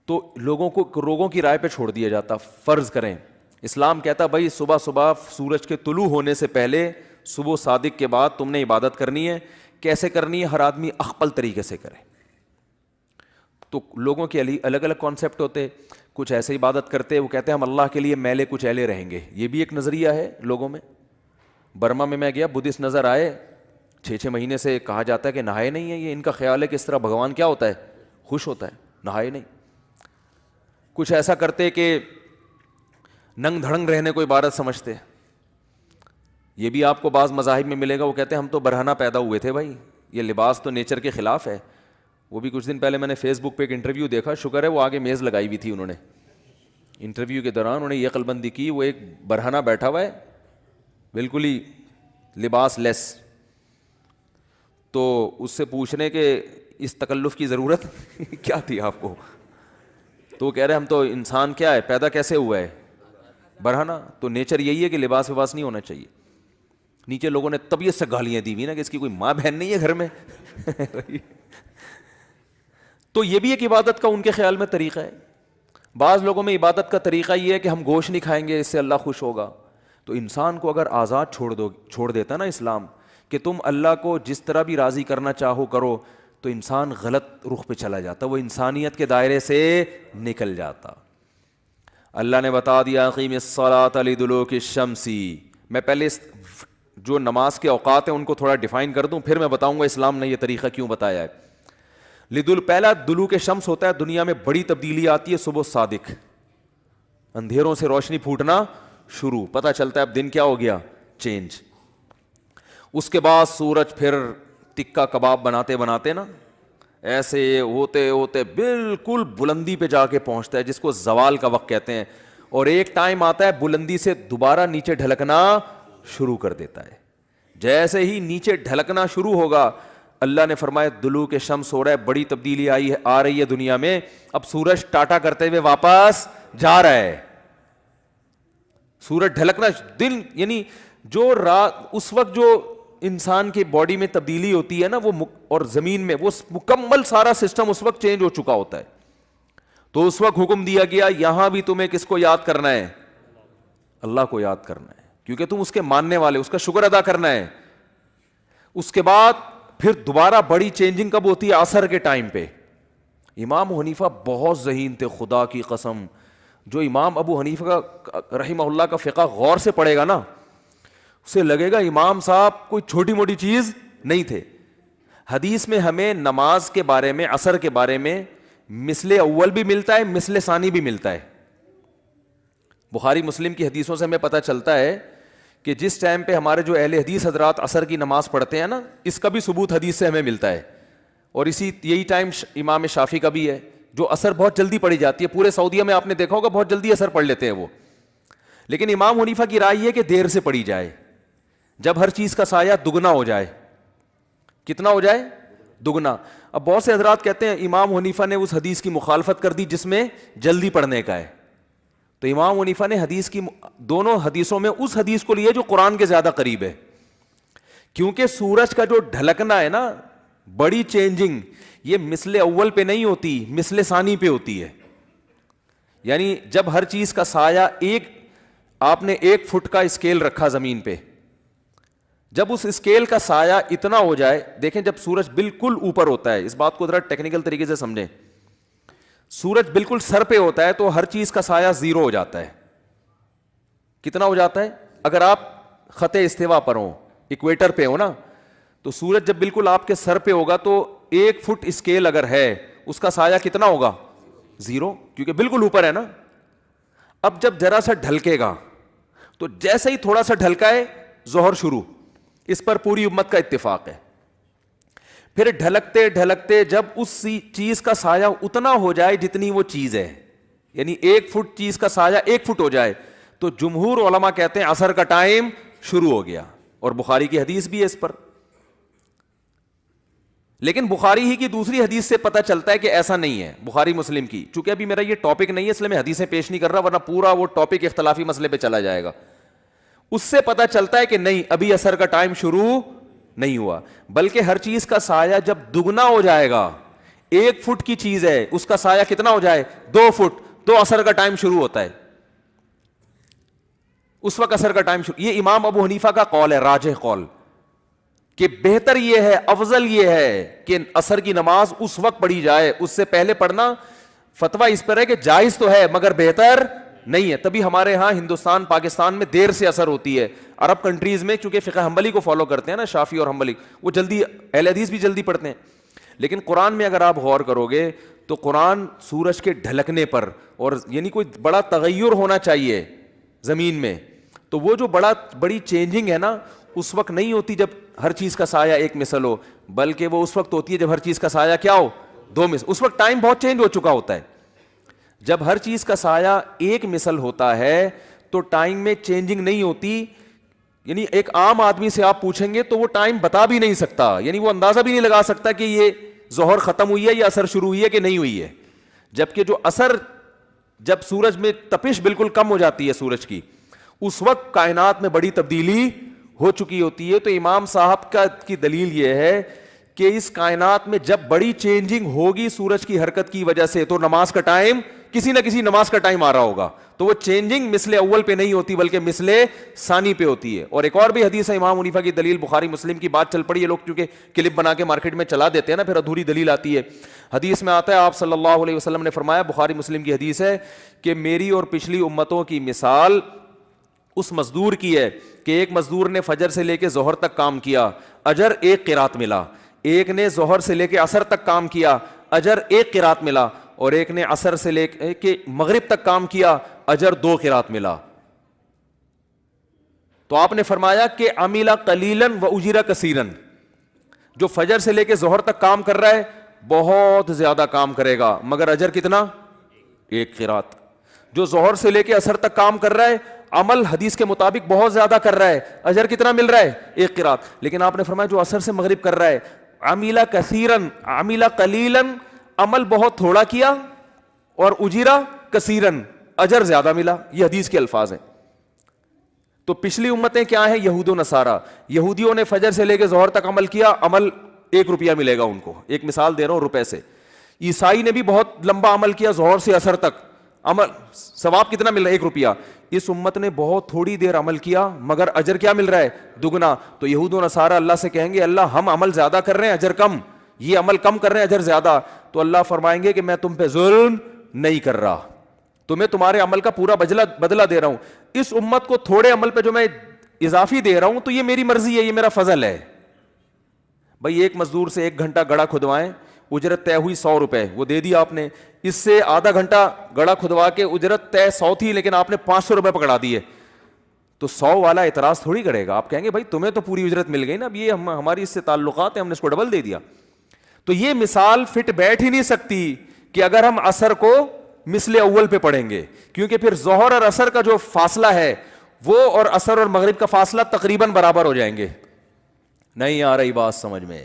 تو لوگوں کی رائے پہ چھوڑ دیا جاتا. فرض کریں اسلام کہتا بھائی صبح صبح سورج کے طلوع ہونے سے پہلے, صبح صادق کے بعد تم نے عبادت کرنی ہے. کیسے کرنی ہے, ہر آدمی اخپل طریقے سے کرے. تو لوگوں کے الگ الگ کانسیپٹ ہوتے. کچھ ایسے عبادت کرتے, وہ کہتے ہیں ہم اللہ کے لیے میلے کچیلے رہیں گے. یہ بھی ایک نظریہ ہے لوگوں میں. برما میں گیا, بدھسٹ نظر آئے, 6 مہینے سے کہا جاتا ہے کہ نہائے نہیں ہیں. یہ ان کا خیال ہے کہ اس طرح بھگوان کیا ہوتا ہے, خوش ہوتا ہے, نہائے نہیں. کچھ ایسا کرتے کہ ننگ دھڑنگ رہنے کو عبادت سمجھتے. یہ بھی آپ کو بعض مذاہب میں ملے گا, وہ کہتے ہیں ہم تو برہنہ پیدا ہوئے تھے بھائی, یہ لباس تو نیچر کے خلاف ہے. وہ بھی کچھ دن پہلے میں نے فیس بک پہ ایک انٹرویو دیکھا, شکر ہے وہ آگے میز لگائی ہوئی تھی انہوں نے. انٹرویو کے دوران انہوں نے یہ عقلمندی کی, وہ ایک برہنہ بیٹھا ہوا ہے بالکل ہی لباس لیس. تو اس سے پوچھنے کہ اس تکلف کی ضرورت کیا تھی آپ کو, تو وہ کہہ رہے ہم تو انسان کیا ہے, پیدا کیسے ہوا ہے, برہنہ. تو نیچر یہی ہے کہ لباس وباس نہیں ہونا چاہیے. نیچے لوگوں نے طبیعت سے گالیاں دی ہوئی نا کہ اس کی کوئی ماں بہن نہیں ہے گھر میں. تو یہ بھی ایک عبادت کا ان کے خیال میں طریقہ ہے. بعض لوگوں میں عبادت کا طریقہ یہ ہے کہ ہم گوشت نہیں کھائیں گے, اس سے اللہ خوش ہوگا. تو انسان کو اگر آزاد چھوڑ دیتا نا اسلام کہ تم اللہ کو جس طرح بھی راضی کرنا چاہو کرو, تو انسان غلط رخ پہ چلا جاتا, وہ انسانیت کے دائرے سے نکل جاتا. اللہ نے بتا دیا اقیم الصلاۃ لدلوک الشمس. میں پہلے جو نماز کے اوقات ہیں ان کو تھوڑا ڈیفائن کر دوں, پھر میں بتاؤں گا اسلام نے یہ طریقہ کیوں بتایا ہے. پہلا دلوک شمس ہوتا ہے, دنیا میں بڑی تبدیلی آتی ہے صبح صادق, اندھیروں سے روشنی پھوٹنا شروع, پتہ چلتا ہے اب دن کیا ہو گیا, چینج. اس کے بعد سورج پھر ٹکا کباب بناتے بناتے نا ایسے ہوتے ہوتے بالکل بلندی پہ جا کے پہنچتا ہے, جس کو زوال کا وقت کہتے ہیں. اور ایک ٹائم آتا ہے بلندی سے دوبارہ نیچے ڈھلکنا شروع کر دیتا ہے. جیسے ہی نیچے ڈھلکنا شروع ہوگا, اللہ نے فرمایا دلوک شمس ہو رہا ہے, بڑی تبدیلی آ رہی ہے دنیا میں. اب سورج ٹاٹا کرتے ہوئے واپس جا رہا ہے. سورج ڈھلکنا دن یعنی جو رات, اس وقت جو انسان کی باڈی میں تبدیلی ہوتی ہے نا وہ, اور زمین میں وہ مکمل سارا سسٹم اس وقت چینج ہو چکا ہوتا ہے. تو اس وقت حکم دیا گیا یہاں بھی تمہیں کس کو یاد کرنا ہے, اللہ کو یاد کرنا ہے, کیونکہ تم اس کے ماننے والے, اس کا شکر ادا کرنا ہے. اس کے بعد پھر دوبارہ بڑی چینجنگ کب ہوتی ہے, عصر کے ٹائم پہ. امام حنیفہ بہت ذہین تھے, خدا کی قسم. جو امام ابو حنیفہ کا رحمہ اللہ کا فقہ غور سے پڑھے گا نا, اسے لگے گا امام صاحب کوئی چھوٹی موٹی چیز نہیں تھے. حدیث میں ہمیں نماز کے بارے میں, عصر کے بارے میں مثل اول بھی ملتا ہے, مثل ثانی بھی ملتا ہے. بخاری مسلم کی حدیثوں سے ہمیں پتہ چلتا ہے کہ جس ٹائم پہ ہمارے جو اہل حدیث حضرات عصر کی نماز پڑھتے ہیں نا, اس کا بھی ثبوت حدیث سے ہمیں ملتا ہے. اور یہی ٹائم امام شافعی کا بھی ہے, جو عصر بہت جلدی پڑھی جاتی ہے. پورے سعودیہ میں آپ نے دیکھا ہوگا بہت جلدی عصر پڑھ لیتے ہیں وہ. لیکن امام حنیفہ کی رائے یہ کہ دیر سے پڑھی جائے, جب ہر چیز کا سایہ دگنا ہو جائے. کتنا ہو جائے, دگنا. اب بہت سے حضرات کہتے ہیں امام حنیفہ نے اس حدیث کی مخالفت کر دی جس میں جلدی پڑھنے کا ہے. تو امام حنیفہ نے حدیث کی دونوں حدیثوں میں اس حدیث کو لیا جو قرآن کے زیادہ قریب ہے, کیونکہ سورج کا جو ڈھلکنا ہے نا, بڑی چینجنگ, یہ مثل اول پہ نہیں ہوتی, مثل ثانی پہ ہوتی ہے. یعنی جب ہر چیز کا سایہ آپ نے 1 فٹ کا اسکیل رکھا زمین پہ, جب اس اسکیل کا سایہ اتنا ہو جائے, دیکھیں جب سورج بالکل اوپر ہوتا ہے, اس بات کو ذرا ٹیکنیکل طریقے سے سمجھیں, سورج بالکل سر پہ ہوتا ہے تو ہر چیز کا سایہ 0 ہو جاتا ہے. کتنا ہو جاتا ہے, اگر آپ خط استوا پر ہوں, ایکویٹر پہ ہو نا, تو سورج جب بالکل آپ کے سر پہ ہوگا تو 1 فٹ اسکیل اگر ہے اس کا سایہ کتنا ہوگا, 0, کیونکہ بالکل اوپر ہے نا. اب جب ذرا سا ڈھلکے گا تو جیسے ہی تھوڑا سا ڈھلکا ہے ظہر شروع, اس پر پوری امت کا اتفاق ہے. پھر ڈھلکتے ڈھلکتے جب اس چیز کا سایہ اتنا ہو جائے جتنی وہ چیز ہے, یعنی 1 فٹ چیز کا سایہ 1 فٹ ہو جائے, تو جمہور علماء کہتے ہیں عصر کا ٹائم شروع ہو گیا. اور بخاری کی حدیث بھی ہے اس پر. لیکن بخاری ہی کی دوسری حدیث سے پتہ چلتا ہے کہ ایسا نہیں ہے, بخاری مسلم کی. چونکہ ابھی میرا یہ ٹاپک نہیں ہے اس لیے میں حدیثیں پیش نہیں کر رہا, ورنہ پورا وہ ٹاپک اختلافی مسئلے پہ چلا جائے گا. اس سے پتہ چلتا ہے کہ نہیں, ابھی عصر کا ٹائم شروع نہیں ہوا, بلکہ ہر چیز کا سایہ جب دگنا ہو جائے گا, 1 فٹ کی چیز ہے اس کا سایہ کتنا ہو جائے, 2 فٹ, تو عصر کا ٹائم شروع ہوتا ہے. اس وقت عصر کا ٹائم شروع. یہ امام ابو حنیفہ کا قول ہے, راجح قول. کہ بہتر یہ ہے, افضل یہ ہے کہ عصر کی نماز اس وقت پڑھی جائے, اس سے پہلے پڑھنا فتویٰ اس پر ہے کہ جائز تو ہے مگر بہتر نہیں ہے. تبھی ہمارے ہاں ہندوستان پاکستان میں دیر سے عصر ہوتی ہے. عرب کنٹریز میں چونکہ فقہ حنبلی کو فالو کرتے ہیں نا, شافعی اور حنبلی, وہ جلدی, اہل حدیث بھی جلدی پڑھتے ہیں. لیکن قرآن میں اگر آپ غور کرو گے تو قرآن سورج کے ڈھلکنے پر, اور یعنی کوئی بڑا تغیر ہونا چاہیے زمین میں, تو وہ جو بڑی چینجنگ ہے نا اس وقت نہیں ہوتی جب ہر چیز کا سایہ ایک مثل ہو, بلکہ وہ اس وقت ہوتی ہے جب ہر چیز کا سایہ کیا ہو, دو مثل. اس وقت ٹائم بہت چینج ہو چکا ہوتا ہے. جب ہر چیز کا سایہ ایک مثل ہوتا ہے تو ٹائم میں چینجنگ نہیں ہوتی. یعنی ایک عام آدمی سے آپ پوچھیں گے تو وہ ٹائم بتا بھی نہیں سکتا, یعنی وہ اندازہ بھی نہیں لگا سکتا کہ یہ ظہر ختم ہوئی ہے یا عصر شروع ہوئی ہے کہ نہیں ہوئی ہے. جبکہ جو عصر, جب سورج میں تپش بالکل کم ہو جاتی ہے سورج کی, اس وقت کائنات میں بڑی تبدیلی ہو چکی ہوتی ہے. تو امام صاحب کی دلیل یہ ہے کہ اس کائنات میں جب بڑی چینجنگ ہوگی سورج کی حرکت کی وجہ سے, تو نماز کا ٹائم, کسی نہ کسی نماز کا ٹائم آ رہا ہوگا, تو وہ چینجنگ مثل اول پہ نہیں ہوتی بلکہ مثل ثانی پہ ہوتی ہے. اور ایک اور بھی حدیث ہے امام حنیفہ کی دلیل, بخاری مسلم کی بات چل پڑی ہے, لوگ کیونکہ کلپ بنا کے مارکیٹ میں چلا دیتے ہیں نا, پھر ادھوری دلیل آتی ہے. حدیث میں آتا ہے آپ صلی اللہ علیہ وسلم نے فرمایا, بخاری مسلم کی حدیث ہے, کہ میری اور پچھلی امتوں کی مثال اس مزدور کی ہے کہ ایک مزدور نے فجر سے لے کے ظہر تک کام کیا, اجر ایک قرات ملا. ایک نے ظہر سے لے کے عصر تک کام کیا, اجر ایک قرات ملا. اور ایک نے عصر سے لے کے مغرب تک کام کیا, اجر 2 قرات ملا. تو آپ نے فرمایا کہ عمل قلیلا و اجر کثیرا, جو فجر سے لے کے ظہر تک کام کر رہا ہے بہت زیادہ کام کرے گا مگر اجر کتنا, 1 قرات. جو ظہر سے لے کے عصر تک کام کر رہا ہے عمل حدیث کے مطابق بہت زیادہ کر رہا ہے, اجر کتنا مل رہا ہے, 1 قرات. لیکن آپ نے فرمایا جو عصر سے مغرب کر رہا ہے, عمل کثیرا عمل قلیلا, عمل بہت تھوڑا کیا, اور اجیرا کثیرن, اجر زیادہ ملا. یہ حدیث کے الفاظ ہیں. تو پچھلی امتیں کیا ہیں, یہود و نصارہ. یہودیوں نے فجر سے لے کے ظہر تک عمل کیا, عمل 1 روپیہ ملے گا ان کو, ایک مثال دے رہا ہوں روپے سے. عیسائی نے بھی بہت لمبا عمل کیا, ظہر سے عصر تک عمل, ثواب کتنا مل رہا ہے, 1 روپیہ. اس امت نے بہت تھوڑی دیر عمل کیا مگر اجر کیا مل رہا ہے, دگنا. تو یہود و نصارہ اللہ سے کہیں گے اللہ ہم عمل زیادہ کر رہے ہیں اجر کم, یہ عمل کم کر رہے ہیں اجر زیادہ. تو اللہ فرمائیں گے کہ میں تم پہ ظلم نہیں کر رہا, تمہیں تمہارے عمل کا پورا بدلہ دے رہا ہوں. اس امت کو تھوڑے عمل پہ جو میں اضافی دے رہا ہوں تو یہ میری مرضی ہے, یہ میرا فضل ہے. بھائی ایک مزدور سے 1 گھنٹہ گڑھا کھدوائیں, اجرت طے ہوئی 100 روپے, وہ دے دیا آپ نے. اس سے آدھا گھنٹہ گڑھا کھدوا کے اجرت طے 100 تھی لیکن آپ نے 500 روپے پکڑا دیے, تو 100 والا اعتراض تھوڑی کرے گا. آپ کہیں گے بھائی تمہیں تو پوری اجرت مل گئی نا, اب یہ ہماری اس سے تعلقات ہیں, ہم نے اس کو ڈبل دے دیا. تو یہ مثال فٹ بیٹھ ہی نہیں سکتی کہ اگر ہم عصر کو مثل اول پہ پڑھیں گے, کیونکہ پھر ظہر اور عصر کا جو فاصلہ ہے وہ اور عصر اور مغرب کا فاصلہ تقریباً برابر ہو جائیں گے. نہیں آ رہی بات سمجھ میں؟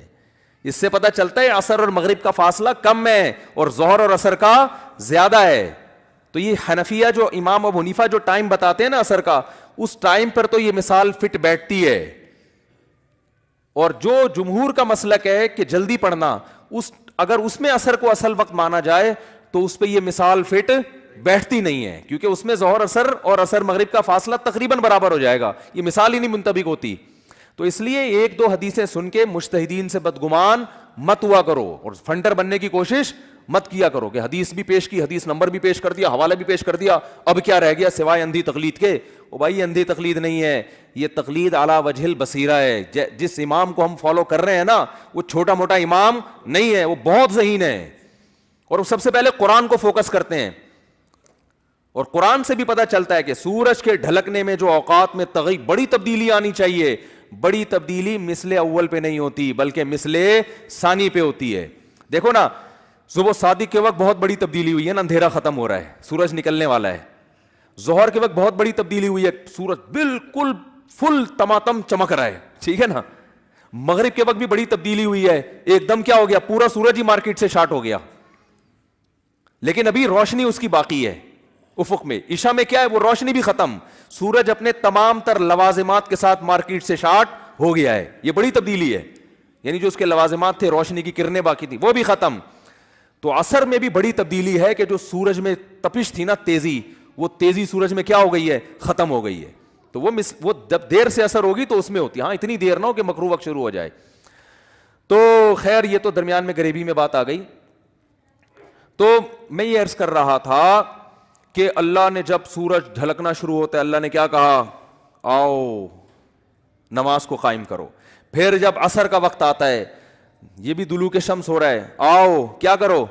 اس سے پتہ چلتا ہے عصر اور مغرب کا فاصلہ کم ہے اور ظہر اور عصر کا زیادہ ہے. تو یہ حنفیہ جو امام ابو حنیفہ جو ٹائم بتاتے ہیں نا عصر کا, اس ٹائم پر تو یہ مثال فٹ بیٹھتی ہے. اور جو جمہور کا مسلک ہے کہ جلدی پڑھنا, اگر اس میں عصر کو اصل وقت مانا جائے تو اس پہ یہ مثال فٹ بیٹھتی نہیں ہے, کیونکہ اس میں ظہر عصر اور عصر مغرب کا فاصلہ تقریباً برابر ہو جائے گا, یہ مثال ہی نہیں منطبق ہوتی. تو اس لیے 1-2 حدیثیں سن کے مجتہدین سے بدگمان مت ہوا کرو اور فنڈر بننے کی کوشش مت کیا کرو کہ حدیث بھی پیش کی, حدیث نمبر بھی پیش کر دیا, حوالہ بھی پیش کر دیا, اب کیا رہ گیا سوائے اندھی تقلید کے. او بھائی یہ اندھی تقلید نہیں ہے, یہ تقلید علی وجہ البصیرہ ہے. جس امام کو ہم فالو کر رہے ہیں نا وہ چھوٹا موٹا امام نہیں ہے, وہ بہت ذہین ہے, اور وہ سب سے پہلے قرآن کو فوکس کرتے ہیں. اور قرآن سے بھی پتہ چلتا ہے کہ سورج کے ڈھلکنے میں جو اوقات میں بڑی تبدیلی آنی چاہیے, بڑی تبدیلی مثل اول پہ نہیں ہوتی بلکہ مثل ثانی پہ ہوتی ہے. دیکھو نا صبح صادق کے وقت بہت بڑی تبدیلی ہوئی ہے نا, اندھیرا ختم ہو رہا ہے, سورج نکلنے والا ہے. ظہر کے وقت بہت بڑی تبدیلی ہوئی ہے, سورج بالکل فل تماتم چمک رہا ہے, ٹھیک ہے نا. مغرب کے وقت بھی بڑی تبدیلی ہوئی ہے, ایک دم کیا ہو گیا, پورا سورج ہی مارکیٹ سے شارٹ ہو گیا, لیکن ابھی روشنی اس کی باقی ہے افق میں. عشاء میں کیا ہے, وہ روشنی بھی ختم, سورج اپنے تمام تر لوازمات کے ساتھ مارکیٹ سے شارٹ ہو گیا ہے. یہ بڑی تبدیلی ہے, یعنی جو اس کے لوازمات تھے, روشنی کی کرنیں باقی تھی, وہ بھی ختم. تو عصر میں بھی بڑی تبدیلی ہے کہ جو سورج میں تپش تھی نا, تیزی, وہ تیزی سورج میں کیا ہو گئی ہے, ختم ہو گئی ہے. تو وہ جب دیر سے اثر ہوگی تو اس میں ہوتی ہے. ہاں اتنی دیر نہ ہو کہ مکروہ وقت شروع ہو جائے. تو خیر یہ تو درمیان میں غریبی میں بات آ گئی. تو میں یہ عرض کر رہا تھا کہ اللہ نے جب سورج ڈھلکنا شروع ہوتا ہے اللہ نے کیا کہا؟ آؤ نماز کو قائم کرو. پھر جب عصر کا وقت آتا ہے یہ بھی دلوک شمس ہو رہا ہے, آؤ کیا کرو؟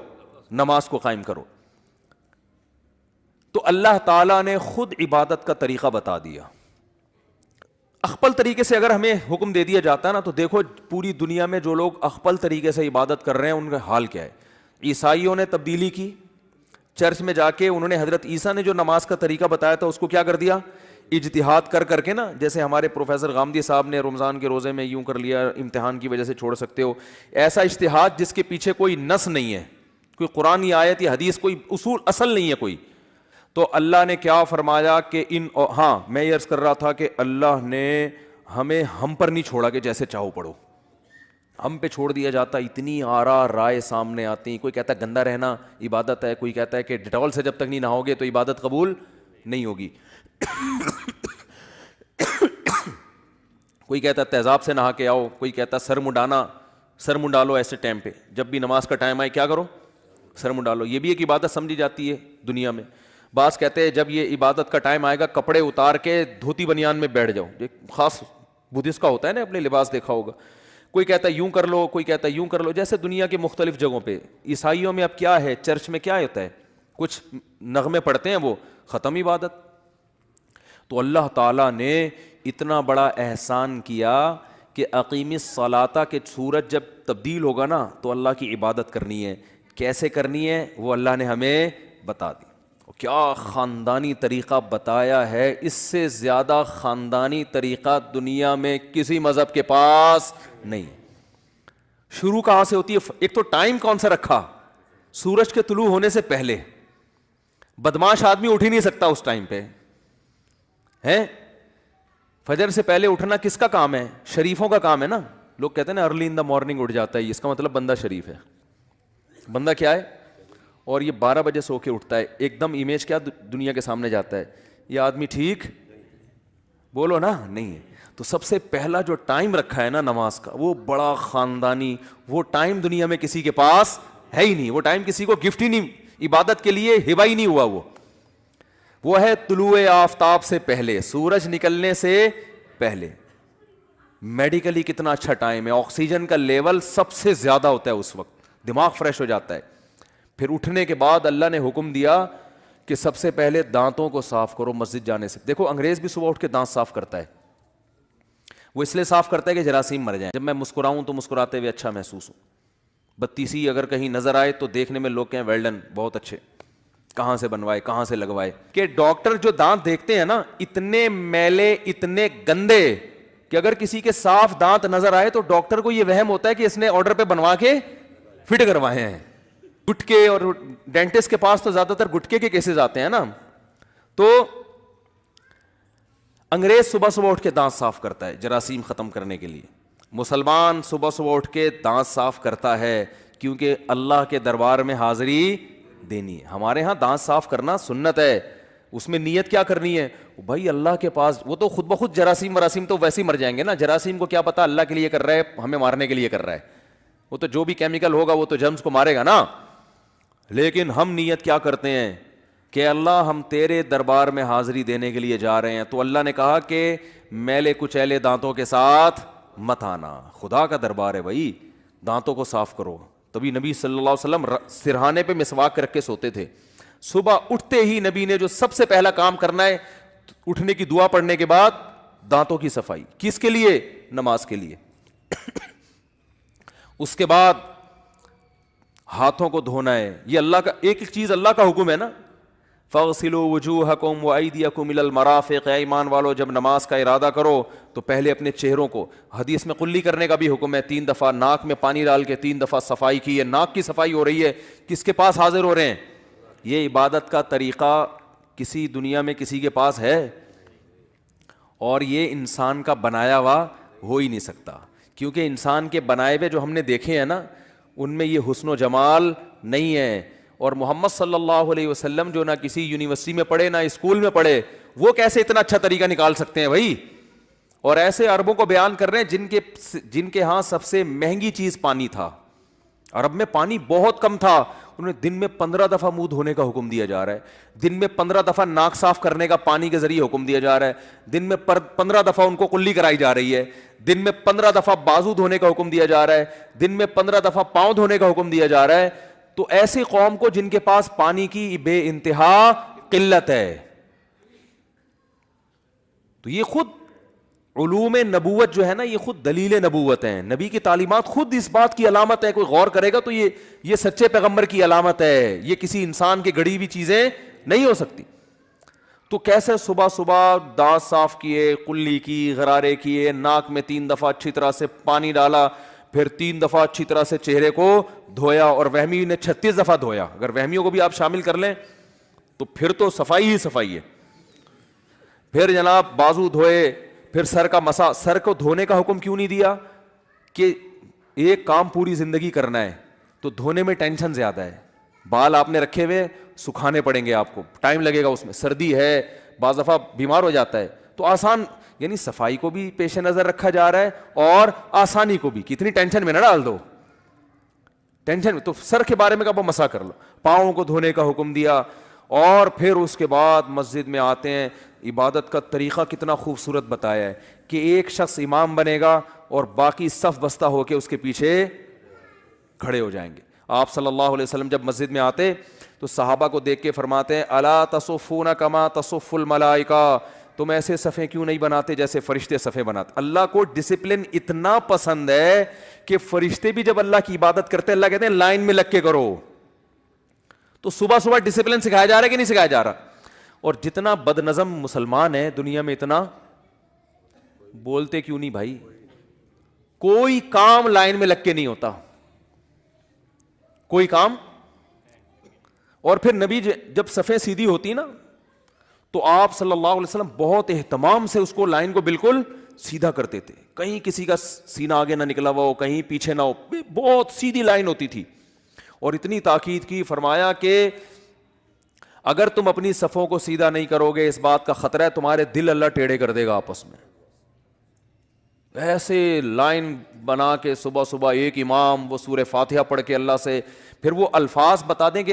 نماز کو قائم کرو. تو اللہ تعالیٰ نے خود عبادت کا طریقہ بتا دیا. اخپل طریقے سے اگر ہمیں حکم دے دیا جاتا ہے نا تو دیکھو پوری دنیا میں جو لوگ اخپل طریقے سے عبادت کر رہے ہیں ان کا حال کیا ہے. عیسائیوں نے تبدیلی کی, چرچ میں جا کے انہوں نے حضرت عیسیٰ نے جو نماز کا طریقہ بتایا تھا اس کو کیا کر دیا؟ اجتہاد کر کے نا, جیسے ہمارے پروفیسر غامدی صاحب نے رمضان کے روزے میں یوں کر لیا, امتحان کی وجہ سے چھوڑ سکتے ہو, ایسا اجتہاد جس کے پیچھے کوئی نص نہیں ہے, کوئی قرآن یا آیت یا حدیث, کوئی اصول اصل نہیں ہے کوئی. تو اللہ نے کیا فرمایا کہ ہاں میں یہ عرض کر رہا تھا کہ اللہ نے ہمیں ہم پر نہیں چھوڑا کہ جیسے چاہو پڑھو, ہم پہ چھوڑ دیا جاتا. اتنی آرا رائے سامنے آتی, کوئی کہتا ہے گندا رہنا عبادت ہے, کوئی کہتا ہے کہ ڈیٹول سے جب تک نہیں نہاؤ گے تو عبادت قبول نہیں ہوگی, کوئی کہتا ہے تیزاب سے نہا کے آؤ, کوئی کہتا ہے سر منڈالو ایسے ٹائم پہ, جب بھی نماز کا ٹائم آئے کیا کرو؟ سر منڈالو. یہ بھی ایک عبادت سمجھی جاتی ہے دنیا میں. بعض کہتے ہیں جب یہ عبادت کا ٹائم آئے گا کپڑے اتار کے دھوتی بنیان میں بیٹھ جاؤ, خاص بدھسٹ کا ہوتا ہے نا, اپنے لباس دیکھا ہوگا. کوئی کہتا ہے یوں کر لو, کوئی کہتا ہے یوں کر لو, جیسے دنیا کے مختلف جگہوں پہ. عیسائیوں میں اب کیا ہے, چرچ میں کیا ہوتا ہے, کچھ نغمے پڑھتے ہیں, وہ ختم عبادت. تو اللہ تعالیٰ نے اتنا بڑا احسان کیا کہ اقیم الصلاۃ کے سورج جب تبدیل ہوگا نا تو اللہ کی عبادت کرنی ہے. کیسے کرنی ہے وہ اللہ نے ہمیں بتا دی. کیا خاندانی طریقہ بتایا ہے, اس سے زیادہ خاندانی طریقہ دنیا میں کسی مذہب کے پاس نہیں. شروع کہاں سے ہوتی ہے؟ ایک تو ٹائم کون سا رکھا؟ سورج کے طلوع ہونے سے پہلے. بدماش آدمی اٹھ ہی نہیں سکتا اس ٹائم پہ ہے. فجر سے پہلے اٹھنا کس کا کام ہے؟ شریفوں کا کام ہے نا. لوگ کہتے ہیں نا ارلی ان دا مارننگ اٹھ جاتا ہے, اس کا مطلب بندہ شریف ہے. بندہ کیا ہے؟ اور یہ 12 بجے سو کے اٹھتا ہے, ایک دم امیج کیا دنیا کے سامنے جاتا ہے, یہ آدمی ٹھیک بولو نا نہیں ہے. تو سب سے پہلا جو ٹائم رکھا ہے نا نماز کا وہ بڑا خاندانی, وہ ٹائم دنیا میں کسی کے پاس ہے ہی نہیں. وہ ٹائم کسی کو گفٹ ہی نہیں, عبادت کے لیے ہبہ ہی نہیں ہوا. وہ ہے طلوع آفتاب سے پہلے, سورج نکلنے سے پہلے. میڈیکلی کتنا اچھا ٹائم ہے, آکسیجن کا لیول سب سے زیادہ ہوتا ہے اس وقت, دماغ فریش ہو جاتا ہے. پھر اٹھنے کے بعد اللہ نے حکم دیا کہ سب سے پہلے دانتوں کو صاف کرو مسجد جانے سے. دیکھو انگریز بھی صبح اٹھ کے دانت صاف کرتا ہے, وہ اس لیے صاف کرتا ہے کہ جراثیم مر جائیں. جب میں مسکراؤں تو مسکراتے ہوئے اچھا محسوس ہوں. بتیسی اگر کہیں نظر آئے تو دیکھنے میں لوگ کہیں ویل ڈن, بہت اچھے, کہاں سے بنوائے کہاں سے لگوائے. کہ ڈاکٹر جو دانت دیکھتے ہیں نا اتنے میلے اتنے گندے کہ اگر کسی کے صاف دانت نظر آئے تو ڈاکٹر کو یہ وہم ہوتا ہے کہ اس نے آرڈر پہ بنوا کے فٹ کروائے ہیں. گٹکے, اور ڈینٹسٹ کے پاس تو زیادہ تر گٹکے کے کیسز آتے ہیں نا. تو انگریز صبح صبح اٹھ کے دانت صاف کرتا ہے جراثیم ختم کرنے کے لیے. مسلمان صبح صبح اٹھ کے دانت صاف کرتا ہے کیونکہ اللہ کے دربار میں حاضری دینی ہے. ہمارے ہاں دانت صاف کرنا سنت ہے, اس میں نیت کیا کرنی ہے بھائی اللہ کے پاس. وہ تو خود بخود جراثیم وراسیم تو ویسے ہی مر جائیں گے نا. جراثیم کو کیا پتا اللہ کے لیے کر رہا ہے ہمیں مارنے کے لیے کر رہا ہے, وہ تو جو بھی کیمیکل ہوگا وہ تو جرمز کو مارے گا نا. لیکن ہم نیت کیا کرتے ہیں کہ اللہ ہم تیرے دربار میں حاضری دینے کے لیے جا رہے ہیں. تو اللہ نے کہا کہ میلے کچیلے دانتوں کے ساتھ مت آنا, خدا کا دربار ہے بھائی, دانتوں کو صاف کرو. تبھی نبی صلی اللہ علیہ وسلم سرہانے پہ مسواک رکھ کے سوتے تھے. صبح اٹھتے ہی نبی نے جو سب سے پہلا کام کرنا ہے اٹھنے کی دعا پڑھنے کے بعد دانتوں کی صفائی. کس کے لیے؟ نماز کے لیے. اس کے بعد ہاتھوں کو دھونا ہے. یہ اللہ کا ایک چیز, اللہ کا حکم ہے نا, فاغسلوا وجوہکم وایدیکم الی المرافق. اے ایمان والو جب نماز کا ارادہ کرو تو پہلے اپنے چہروں کو, حدیث میں قلی کرنے کا بھی حکم ہے, 3 دفعہ ناک میں پانی ڈال کے 3 دفعہ صفائی کی ہے. ناک کی صفائی ہو رہی ہے, کس کے پاس حاضر ہو رہے ہیں؟ یہ عبادت کا طریقہ کسی دنیا میں کسی کے پاس ہے؟ اور یہ انسان کا بنایا ہوا ہو ہی نہیں سکتا, کیونکہ انسان کے بنائے ہوئے جو ہم نے دیکھے ہیں نا ان میں یہ حسن و جمال نہیں ہے. اور محمد صلی اللہ علیہ وسلم جو نہ کسی یونیورسٹی میں پڑھے نہ اسکول میں پڑھے, وہ کیسے اتنا اچھا طریقہ نکال سکتے ہیں بھائی. اور ایسے عربوں کو بیان کر رہے ہیں جن کے ہاں سب سے مہنگی چیز پانی تھا. عرب میں پانی بہت کم تھا, انہیں دن میں 15 دفعہ منہ دھونے کا حکم دیا جا رہا ہے, دن میں 15 دفعہ ناک صاف کرنے کا پانی کے ذریعے حکم دیا جا رہا ہے, دن میں 15 دفعہ ان کو کلی کرائی جا رہی ہے, دن میں 15 دفعہ بازو دھونے کا حکم دیا جا رہا ہے, دن میں 15 دفعہ پاؤں دھونے کا حکم دیا جا رہا ہے. تو ایسی قوم کو جن کے پاس پانی کی بے انتہا قلت ہے, تو یہ خود علوم نبوت جو ہے نا, یہ خود دلیل نبوت ہیں. نبی کی تعلیمات خود اس بات کی علامت ہے. کوئی غور کرے گا تو یہ سچے پیغمبر کی علامت ہے, یہ کسی انسان کی گڑی ہوئی چیزیں نہیں ہو سکتی. تو کیسے صبح صبح دانت صاف کیے, کلی کی, غرارے کیے, ناک میں 3 دفعہ اچھی طرح سے پانی ڈالا, پھر 3 دفعہ اچھی طرح سے چہرے کو دھویا, اور وہمی نے 36 دفعہ دھویا. اگر وہمیوں کو بھی آپ شامل کر لیں تو پھر تو صفائی ہی صفائی ہے. پھر جناب بازو دھوئے, پھر سر کا مسا. سر کو دھونے کا حکم کیوں نہیں دیا؟ کہ ایک کام پوری زندگی کرنا ہے تو دھونے میں ٹینشن زیادہ ہے. بال آپ نے رکھے ہوئے, سکھانے پڑیں گے آپ کو, ٹائم لگے گا اس میں, سردی ہے, بعض دفعہ بیمار ہو جاتا ہے, تو آسان, یعنی صفائی کو بھی پیش نظر رکھا جا رہا ہے اور آسانی کو بھی. کتنی ٹینشن میں نہ ڈال دو, ٹینشن میں. تو سر کے بارے میں کب مسا کر لو. پاؤں کو دھونے کا حکم دیا, اور پھر اس کے بعد مسجد میں آتے ہیں. عبادت کا طریقہ کتنا خوبصورت بتایا ہے کہ ایک شخص امام بنے گا اور باقی صف بستہ ہو کے اس کے پیچھے کھڑے ہو جائیں گے. آپ صلی اللہ علیہ وسلم جب مسجد میں آتے تو صحابہ کو دیکھ کے فرماتے ہیں, الا تصفون کما تصف الملائکہ, تم ایسے صفیں کیوں نہیں بناتے جیسے فرشتے صفیں بناتے. اللہ کو ڈسپلن اتنا پسند ہے کہ فرشتے بھی جب اللہ کی عبادت کرتے ہیں, اللہ کہتے ہیں لائن میں لگ کے کرو. تو صبح صبح ڈسپلن سکھایا جا رہا ہے کہ نہیں سکھایا جا رہا؟ اور جتنا بد نظم مسلمان ہے دنیا میں, اتنا بولتے کیوں نہیں بھائی؟ کوئی کام لائن میں لگ کے نہیں ہوتا, کوئی کام. اور پھر نبی جب صفیں سیدھی ہوتی نا تو آپ صلی اللہ علیہ وسلم بہت اہتمام سے اس کو, لائن کو بالکل سیدھا کرتے تھے. کہیں کسی کا سینہ آگے نہ نکلا ہوا ہو, کہیں پیچھے نہ ہو, بہت سیدھی لائن ہوتی تھی. اور اتنی تاکید کی, فرمایا کہ اگر تم اپنی صفوں کو سیدھا نہیں کرو گے, اس بات کا خطرہ ہے تمہارے دل اللہ ٹیڑھے کر دے گا آپس میں. ایسے لائن بنا کے صبح صبح ایک امام وہ سورہ فاتحہ پڑھ کے اللہ سے پھر وہ الفاظ بتا دیں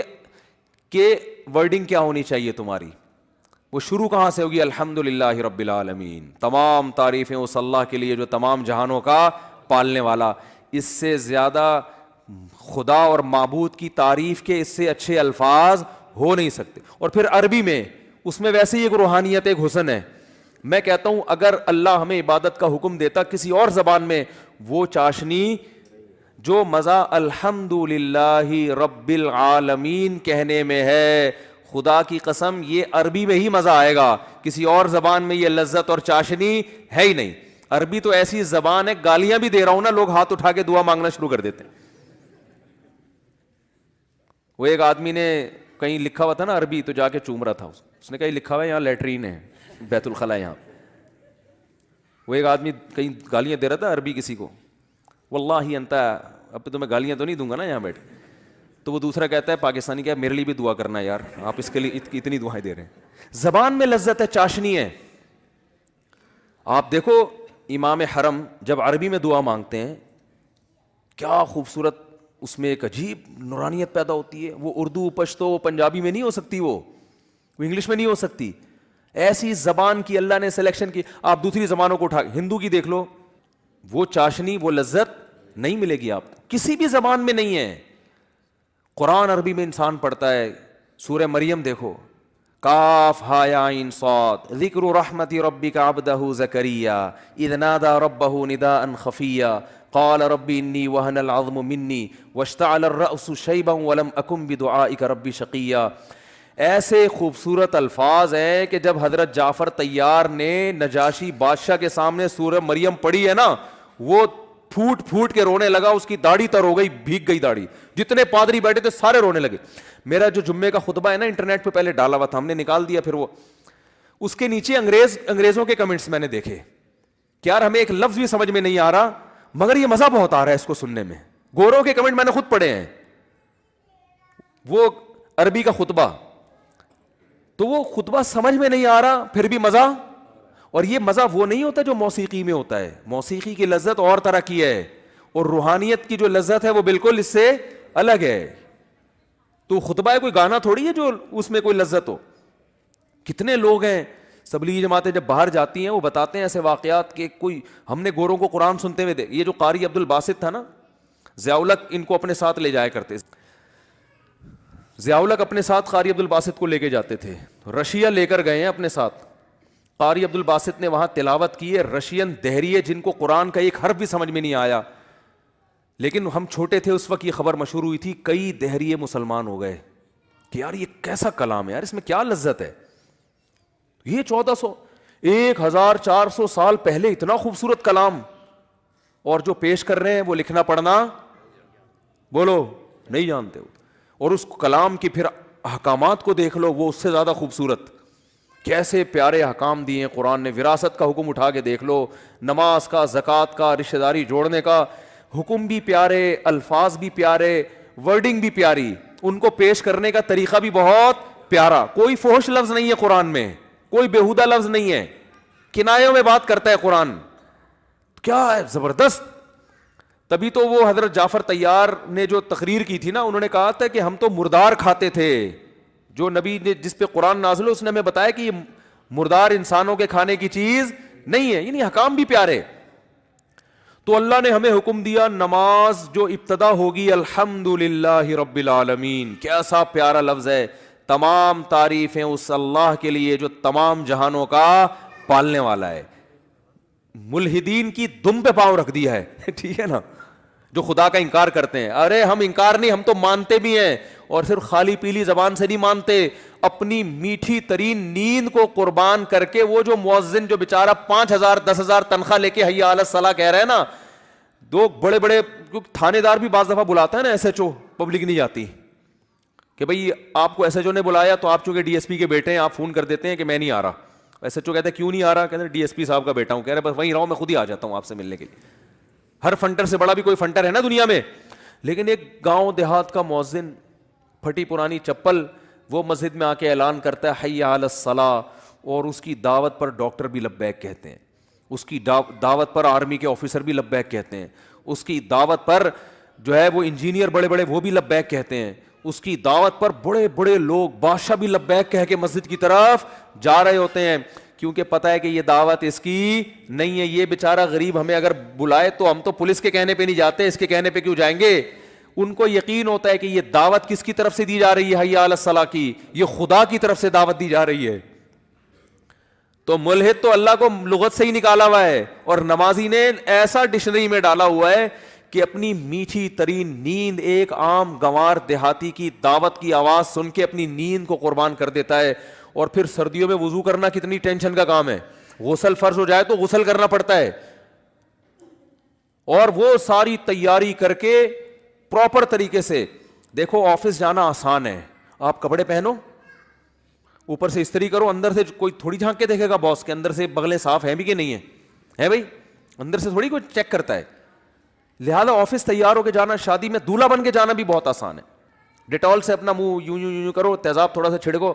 کہ ورڈنگ کیا ہونی چاہیے تمہاری. وہ شروع کہاں سے ہوگی؟ الحمدللہ رب العالمین, تمام تعریفیں اس اللہ کے لیے جو تمام جہانوں کا پالنے والا. اس سے زیادہ خدا اور معبود کی تعریف کے اس سے اچھے الفاظ ہو نہیں سکتے. اور پھر عربی میں, اس میں ویسے ہی ایک روحانیت, ایک حسن ہے. میں کہتا ہوں اگر اللہ ہمیں عبادت کا حکم دیتا کسی اور زبان میں, وہ چاشنی جو مزہ الحمدللہ رب العالمین کہنے میں ہے, خدا کی قسم یہ عربی میں ہی مزہ آئے گا, کسی اور زبان میں یہ لذت اور چاشنی ہے ہی نہیں. عربی تو ایسی زبان ہے, گالیاں بھی دے رہا ہوں نا, لوگ ہاتھ اٹھا کے دعا مانگنا شروع کر دیتے ہیں. وہ ایک آدمی نے کہیں لکھا ہوا تھا نا عربی, تو جا کے چوم رہا تھا, اس نے کہا لکھا ہوا ہے یہاں لیٹرین ہے, بیت الخلا ہے یہاں. وہ ایک آدمی کہیں گالیاں دے رہا تھا عربی کسی کو, واللہ انتا, اب تو میں گالیاں تو نہیں دوں گا نا یہاں بیٹھ. تو وہ دوسرا کہتا ہے پاکستانی, کیا میرے لیے بھی دعا کرنا یار, آپ اس کے لیے اتنی دعائیں دے رہے ہیں. زبان میں لذت ہے, چاشنی ہے. آپ دیکھو امام حرم جب عربی میں دعا مانگتے ہیں کیا خوبصورت, اس میں ایک عجیب نورانیت پیدا ہوتی ہے. وہ اردو, پشتو, پنجابی میں نہیں ہو سکتی, وہ انگلش میں نہیں ہو سکتی. ایسی زبان کی اللہ نے سلیکشن کی. آپ دوسری زبانوں کو اٹھا, ہندو کی دیکھ لو, وہ چاشنی, وہ لذت نہیں ملے گی آپ کو, کسی بھی زبان میں نہیں ہے. قرآن عربی میں انسان پڑھتا ہے, سورہ مریم دیکھو, کاف ہا یا عین صاد, ذکر رحمت ربک عبدہ زکریا اذ نادى ربہ نداء خفیا قال رب انی وہن العظم منی واشتعل الرأس شیبا ولم اکن بدعائک رب شقیا. ایسے خوبصورت الفاظ ہیں کہ جب حضرت جعفر طیار نے نجاشی بادشاہ کے سامنے سورہ مریم پڑھی ہے نا, وہ پھوٹ پھوٹ کے رونے لگا, اس کی داڑھی تر ہو گئی, بھیگ گئی داڑھی. جتنے پادری بیٹھے تھے سارے رونے لگے. میرا جو جمعے کا خطبہ ہے نا انٹرنیٹ پہ پہلے ڈالا ہوا تھا, ہم نے نکال دیا, پھر وہ اس کے نیچے انگریزوں کے کمنٹس میں نے دیکھے کہ یار ہمیں ایک لفظ بھی سمجھ میں نہیں آ رہا مگر یہ مزہ بہت آ رہا ہے اس کو سننے میں. گوروں کے کمنٹ میں نے خود پڑھے ہیں. وہ عربی کا خطبہ, تو وہ خطبہ سمجھ میں نہیں آ رہا پھر بھی مزہ. اور یہ مزہ وہ نہیں ہوتا جو موسیقی میں ہوتا ہے. موسیقی کی لذت اور طرح کی ہے, اور روحانیت کی جو لذت ہے وہ بالکل اس سے الگ ہے. تو خطبہ ہے کوئی گانا تھوڑی ہے جو اس میں کوئی لذت ہو. کتنے لوگ ہیں تبلیغی جماعتیں جب باہر جاتی ہیں وہ بتاتے ہیں ایسے واقعات کہ کوئی ہم نے گوروں کو قرآن سنتے ہوئے یہ جو قاری عبد الباسط تھا نا, ضیاء الحق ان کو اپنے ساتھ لے جایا کرتے. ضیاء الحق اپنے ساتھ قاری عبد الباسط کو لے کے جاتے تھے. رشیا لے کر گئے ہیں اپنے ساتھ. قاری عبد الباسط نے وہاں تلاوت کی ہے, رشین دہریے جن کو قرآن کا ایک حرف بھی سمجھ میں نہیں آیا, لیکن ہم چھوٹے تھے اس وقت یہ خبر مشہور ہوئی تھی, کئی دہریے مسلمان ہو گئے کہ یار یہ کیسا کلام ہے یار, اس میں کیا لذت ہے. یہ 1400 سال پہلے اتنا خوبصورت کلام, اور جو پیش کر رہے ہیں وہ لکھنا پڑھنا بولو نہیں جانتے. اور اس کلام کی پھر احکامات کو دیکھ لو, وہ اس سے زیادہ خوبصورت. کیسے پیارے احکام دیے ہیں قرآن نے. وراثت کا حکم اٹھا کے دیکھ لو, نماز کا, زکوٰۃ کا, رشتہ داری جوڑنے کا حکم بھی پیارے, الفاظ بھی پیارے, ورڈنگ بھی پیاری, ان کو پیش کرنے کا طریقہ بھی بہت پیارا. کوئی فحش لفظ نہیں ہے قرآن میں, کوئی بیہودہ لفظ نہیں ہے, کنایوں میں بات کرتا ہے قرآن. کیا ہے زبردست. تبھی تو وہ حضرت جعفر طیار نے جو تقریر کی تھی نا, انہوں نے کہا تھا کہ ہم تو مردار کھاتے تھے. جو نبی نے جس پہ قرآن نازل ہو اس نے ہمیں بتایا کہ یہ مردار انسانوں کے کھانے کی چیز نہیں ہے. یعنی حکام بھی پیارے. تو اللہ نے ہمیں حکم دیا نماز جو ابتدا ہوگی الحمدللہ رب العالمین. کیسا پیارا لفظ ہے. تمام تعریفیں اس اللہ کے لیے جو تمام جہانوں کا پالنے والا ہے. ملحدین کی دم پہ پاؤں رکھ دیا ہے. ٹھیک ہے نا, جو خدا کا انکار کرتے ہیں. ارے ہم انکار نہیں, ہم تو مانتے بھی ہیں, اور صرف خالی پیلی زبان سے نہیں مانتے, اپنی میٹھی ترین نیند کو قربان کر کے. وہ جو مؤذن جو بیچارہ 5,000 10,000 تنخواہ لے کے حی علی الصلاۃ کہہ رہے ہیں نا, دو بڑے بڑے تھانے دار بھی بعض دفعہ بلاتا ہے نا ایس ایچ او, پبلک نہیں جاتی کہ بھئی آپ کو ایس ایچ او نے بلایا, تو آپ چونکہ ڈی ایس پی کے بیٹے ہیں آپ فون کر دیتے ہیں کہ میں نہیں آ رہا. ایس ایچ او کہتے ہیں کیوں نہیں آ رہا؟ کہتے ہیں ڈی ایس پی صاحب کا بیٹا ہوں. کہہ رہے بس وہیں رہو, میں خود ہی آ جاتا ہوں آپ سے ملنے کے لیے. ہر فنٹر سے بڑا بھی کوئی فنٹر ہے نا دنیا میں. لیکن ایک گاؤں دیہات کا مؤذن, پھٹی پرانی چپل, وہ مسجد میں آ کے اعلان کرتا ہے حی علی الصلاۃ, اور اس کی دعوت پر ڈاکٹر بھی لبیک کہتے ہیں, اس کی دعوت پر آرمی کے آفیسر بھی لبیک کہتے ہیں, اس کی دعوت پر جو ہے وہ انجینئر بڑے بڑے وہ بھی لبیک کہتے ہیں, اس کی دعوت پر بڑے بڑے لوگ بادشاہ بھی لبیک کہہ کے مسجد کی طرف جا رہے ہوتے ہیں, کیونکہ پتہ ہے کہ یہ دعوت اس کی نہیں ہے. یہ بیچارہ غریب ہمیں اگر بلائے تو ہم تو پولیس کے کہنے پہ نہیں جاتے, اس کے کہنے پہ کیوں جائیں گے. ان کو یقین ہوتا ہے کہ یہ دعوت کس کی طرف سے دی جا رہی ہے, حی علی الصلاۃ کی, یہ خدا کی طرف سے دعوت دی جا رہی ہے. تو ملحد تو اللہ کو لغت سے ہی نکالا ہوا ہے, اور نمازی نے ایسا ڈکشنری میں ڈالا ہوا ہے کہ اپنی میٹھی ترین نیند ایک عام گنوار دیہاتی کی دعوت کی آواز سن کے اپنی نیند کو قربان کر دیتا ہے. اور پھر سردیوں میں وضو کرنا کتنی ٹینشن کا کام ہے. غسل فرض ہو جائے تو غسل کرنا پڑتا ہے, اور وہ ساری تیاری کر کے پراپر طریقے سے. دیکھو آفس جانا آسان ہے, آپ کپڑے پہنو, اوپر سے استری کرو, اندر سے کوئی تھوڑی جھانک کے دیکھے گا باس کے اندر سے بغلیں صاف ہیں بھی کہ نہیں ہے بھائی, اندر سے تھوڑی کوئی چیک کرتا ہے. لہذا آفس تیار ہو کے جانا, شادی میں دولہا بن کے جانا بھی بہت آسان ہے. ڈیٹول سے اپنا منہ یوں یوں یوں کرو, تیزاب تھوڑا سا چھڑکو,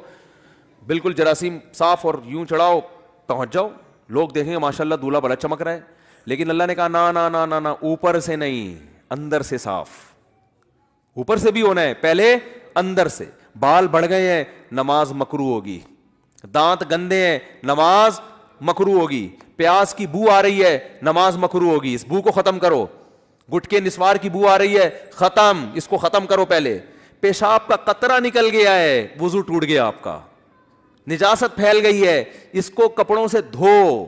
بالکل جراثیم صاف, اور یوں چڑھاؤ, پہنچ جاؤ. لوگ دیکھیں گے ماشاء اللہ دولہا بڑا چمک رہا ہے. لیکن اللہ نے کہا نا نا نا نا نا, اوپر سے نہیں, اندر سے صاف. اوپر سے بھی ہونا ہے, پہلے اندر سے. بال بڑھ گئے ہیں, نماز مکروہ ہوگی. دانت گندے ہیں, نماز مکروہ ہوگی. پیاز کی بو آ رہی ہے, نماز مکروہ ہوگی. اس بو کو ختم کرو. گٹکے نسوار کی بو آ رہی ہے, ختم, اس کو ختم کرو پہلے. پیشاب کا قطرہ نکل گیا ہے, وضو ٹوٹ گیا آپ کا. نجاست پھیل گئی ہے, اس کو کپڑوں سے دھو,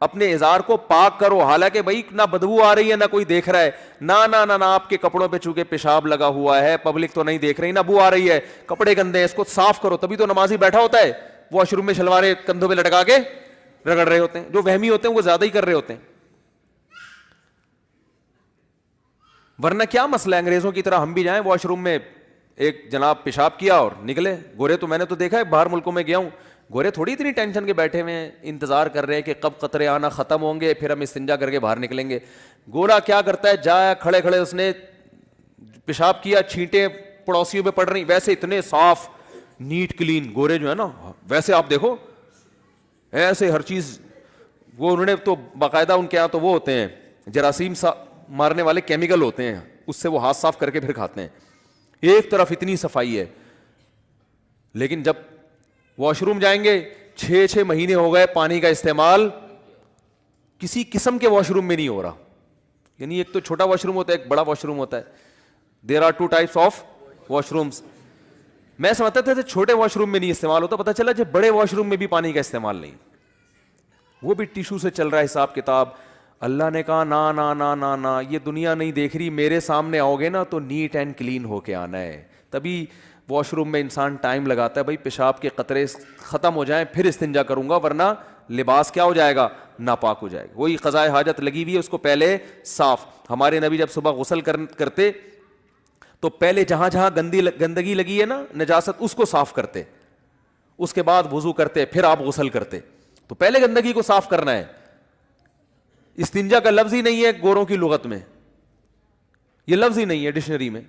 اپنے ازار کو پاک کرو. حالانکہ بھائی نہ بدبو آ رہی ہے نہ کوئی دیکھ رہا ہے, نہ آپ کے کپڑوں پہ چونکہ پیشاب لگا ہوا ہے, پبلک تو نہیں دیکھ رہی, نہ بو آ رہی ہے, کپڑے گندے ہیں, اس کو صاف کرو. تبھی تو نمازی بیٹھا ہوتا ہے واش روم میں شلواریں کندھوں پہ لٹکا کے رگڑ رہے ہوتے ہیں. جو وہمی ہوتے ہیں وہ زیادہ ہی کر رہے ہوتے ہیں. ورنہ کیا مسئلہ ہے, انگریزوں کی طرح ہم بھی جائیں واش روم میں, ایک جناب پیشاب کیا اور نکلے. گورے تو میں نے تو دیکھا ہے, باہر ملکوں میں گیا ہوں, گورے تھوڑی اتنی ٹینشن کے بیٹھے ہوئے ہیں, انتظار کر رہے ہیں کہ کب قطرے آنا ختم ہوں گے, پھر ہم استنجا کر کے باہر نکلیں گے. گورا کیا کرتا ہے, جایا کھڑے اس نے پیشاب کیا, چھینٹیں پڑوسیوں پہ پڑ رہی, ویسے اتنے صاف نیٹ کلین گورے جو ہے نا ویسے آپ دیکھو ایسے ہر چیز, وہ انہوں نے تو باقاعدہ ان کے یہاں تو وہ ہوتے ہیں جراثیم مارنے والے کیمیکل ہوتے ہیں, اس سے وہ ہاتھ صاف کر کے پھر کھاتے ہیں. ایک طرف اتنی صفائی ہے, لیکن جب واش روم جائیں گے 6 مہینے ہو گئے پانی کا استعمال کسی قسم کے واش روم میں نہیں ہو رہا. یعنی ایک تو چھوٹا واش روم ہوتا ہے, ایک بڑا واش روم ہوتا ہے. There are 2 types of washrooms. میں سمجھتا تھا چھوٹے واش روم میں نہیں استعمال ہوتا, پتہ چلا جب بڑے واش روم میں بھی پانی کا استعمال نہیں, وہ بھی ٹیشو سے چل رہا ہے حساب کتاب. اللہ نے کہا نا نا نا نا نا, یہ دنیا نہیں دیکھ رہی, میرے سامنے آؤ گے نا تو نیٹ اینڈ کلین ہو کے آنا ہے. تبھی واش روم میں انسان ٹائم لگاتا ہے, بھائی پیشاب کے قطرے ختم ہو جائیں پھر استنجا کروں گا, ورنہ لباس کیا ہو جائے گا, ناپاک ہو جائے گا. وہی قضائے حاجت لگی ہوئی ہے, اس کو پہلے صاف. ہمارے نبی جب صبح غسل کرتے تو پہلے جہاں جہاں گندگی لگی ہے نا نجاست, اس کو صاف کرتے, اس کے بعد وضو کرتے, پھر آپ غسل کرتے. تو پہلے گندگی کو صاف کرنا ہے. استنجا کا لفظ ہی نہیں ہے گوروں کی لغت میں, یہ لفظ ہی نہیں ہے ڈکشنری میں.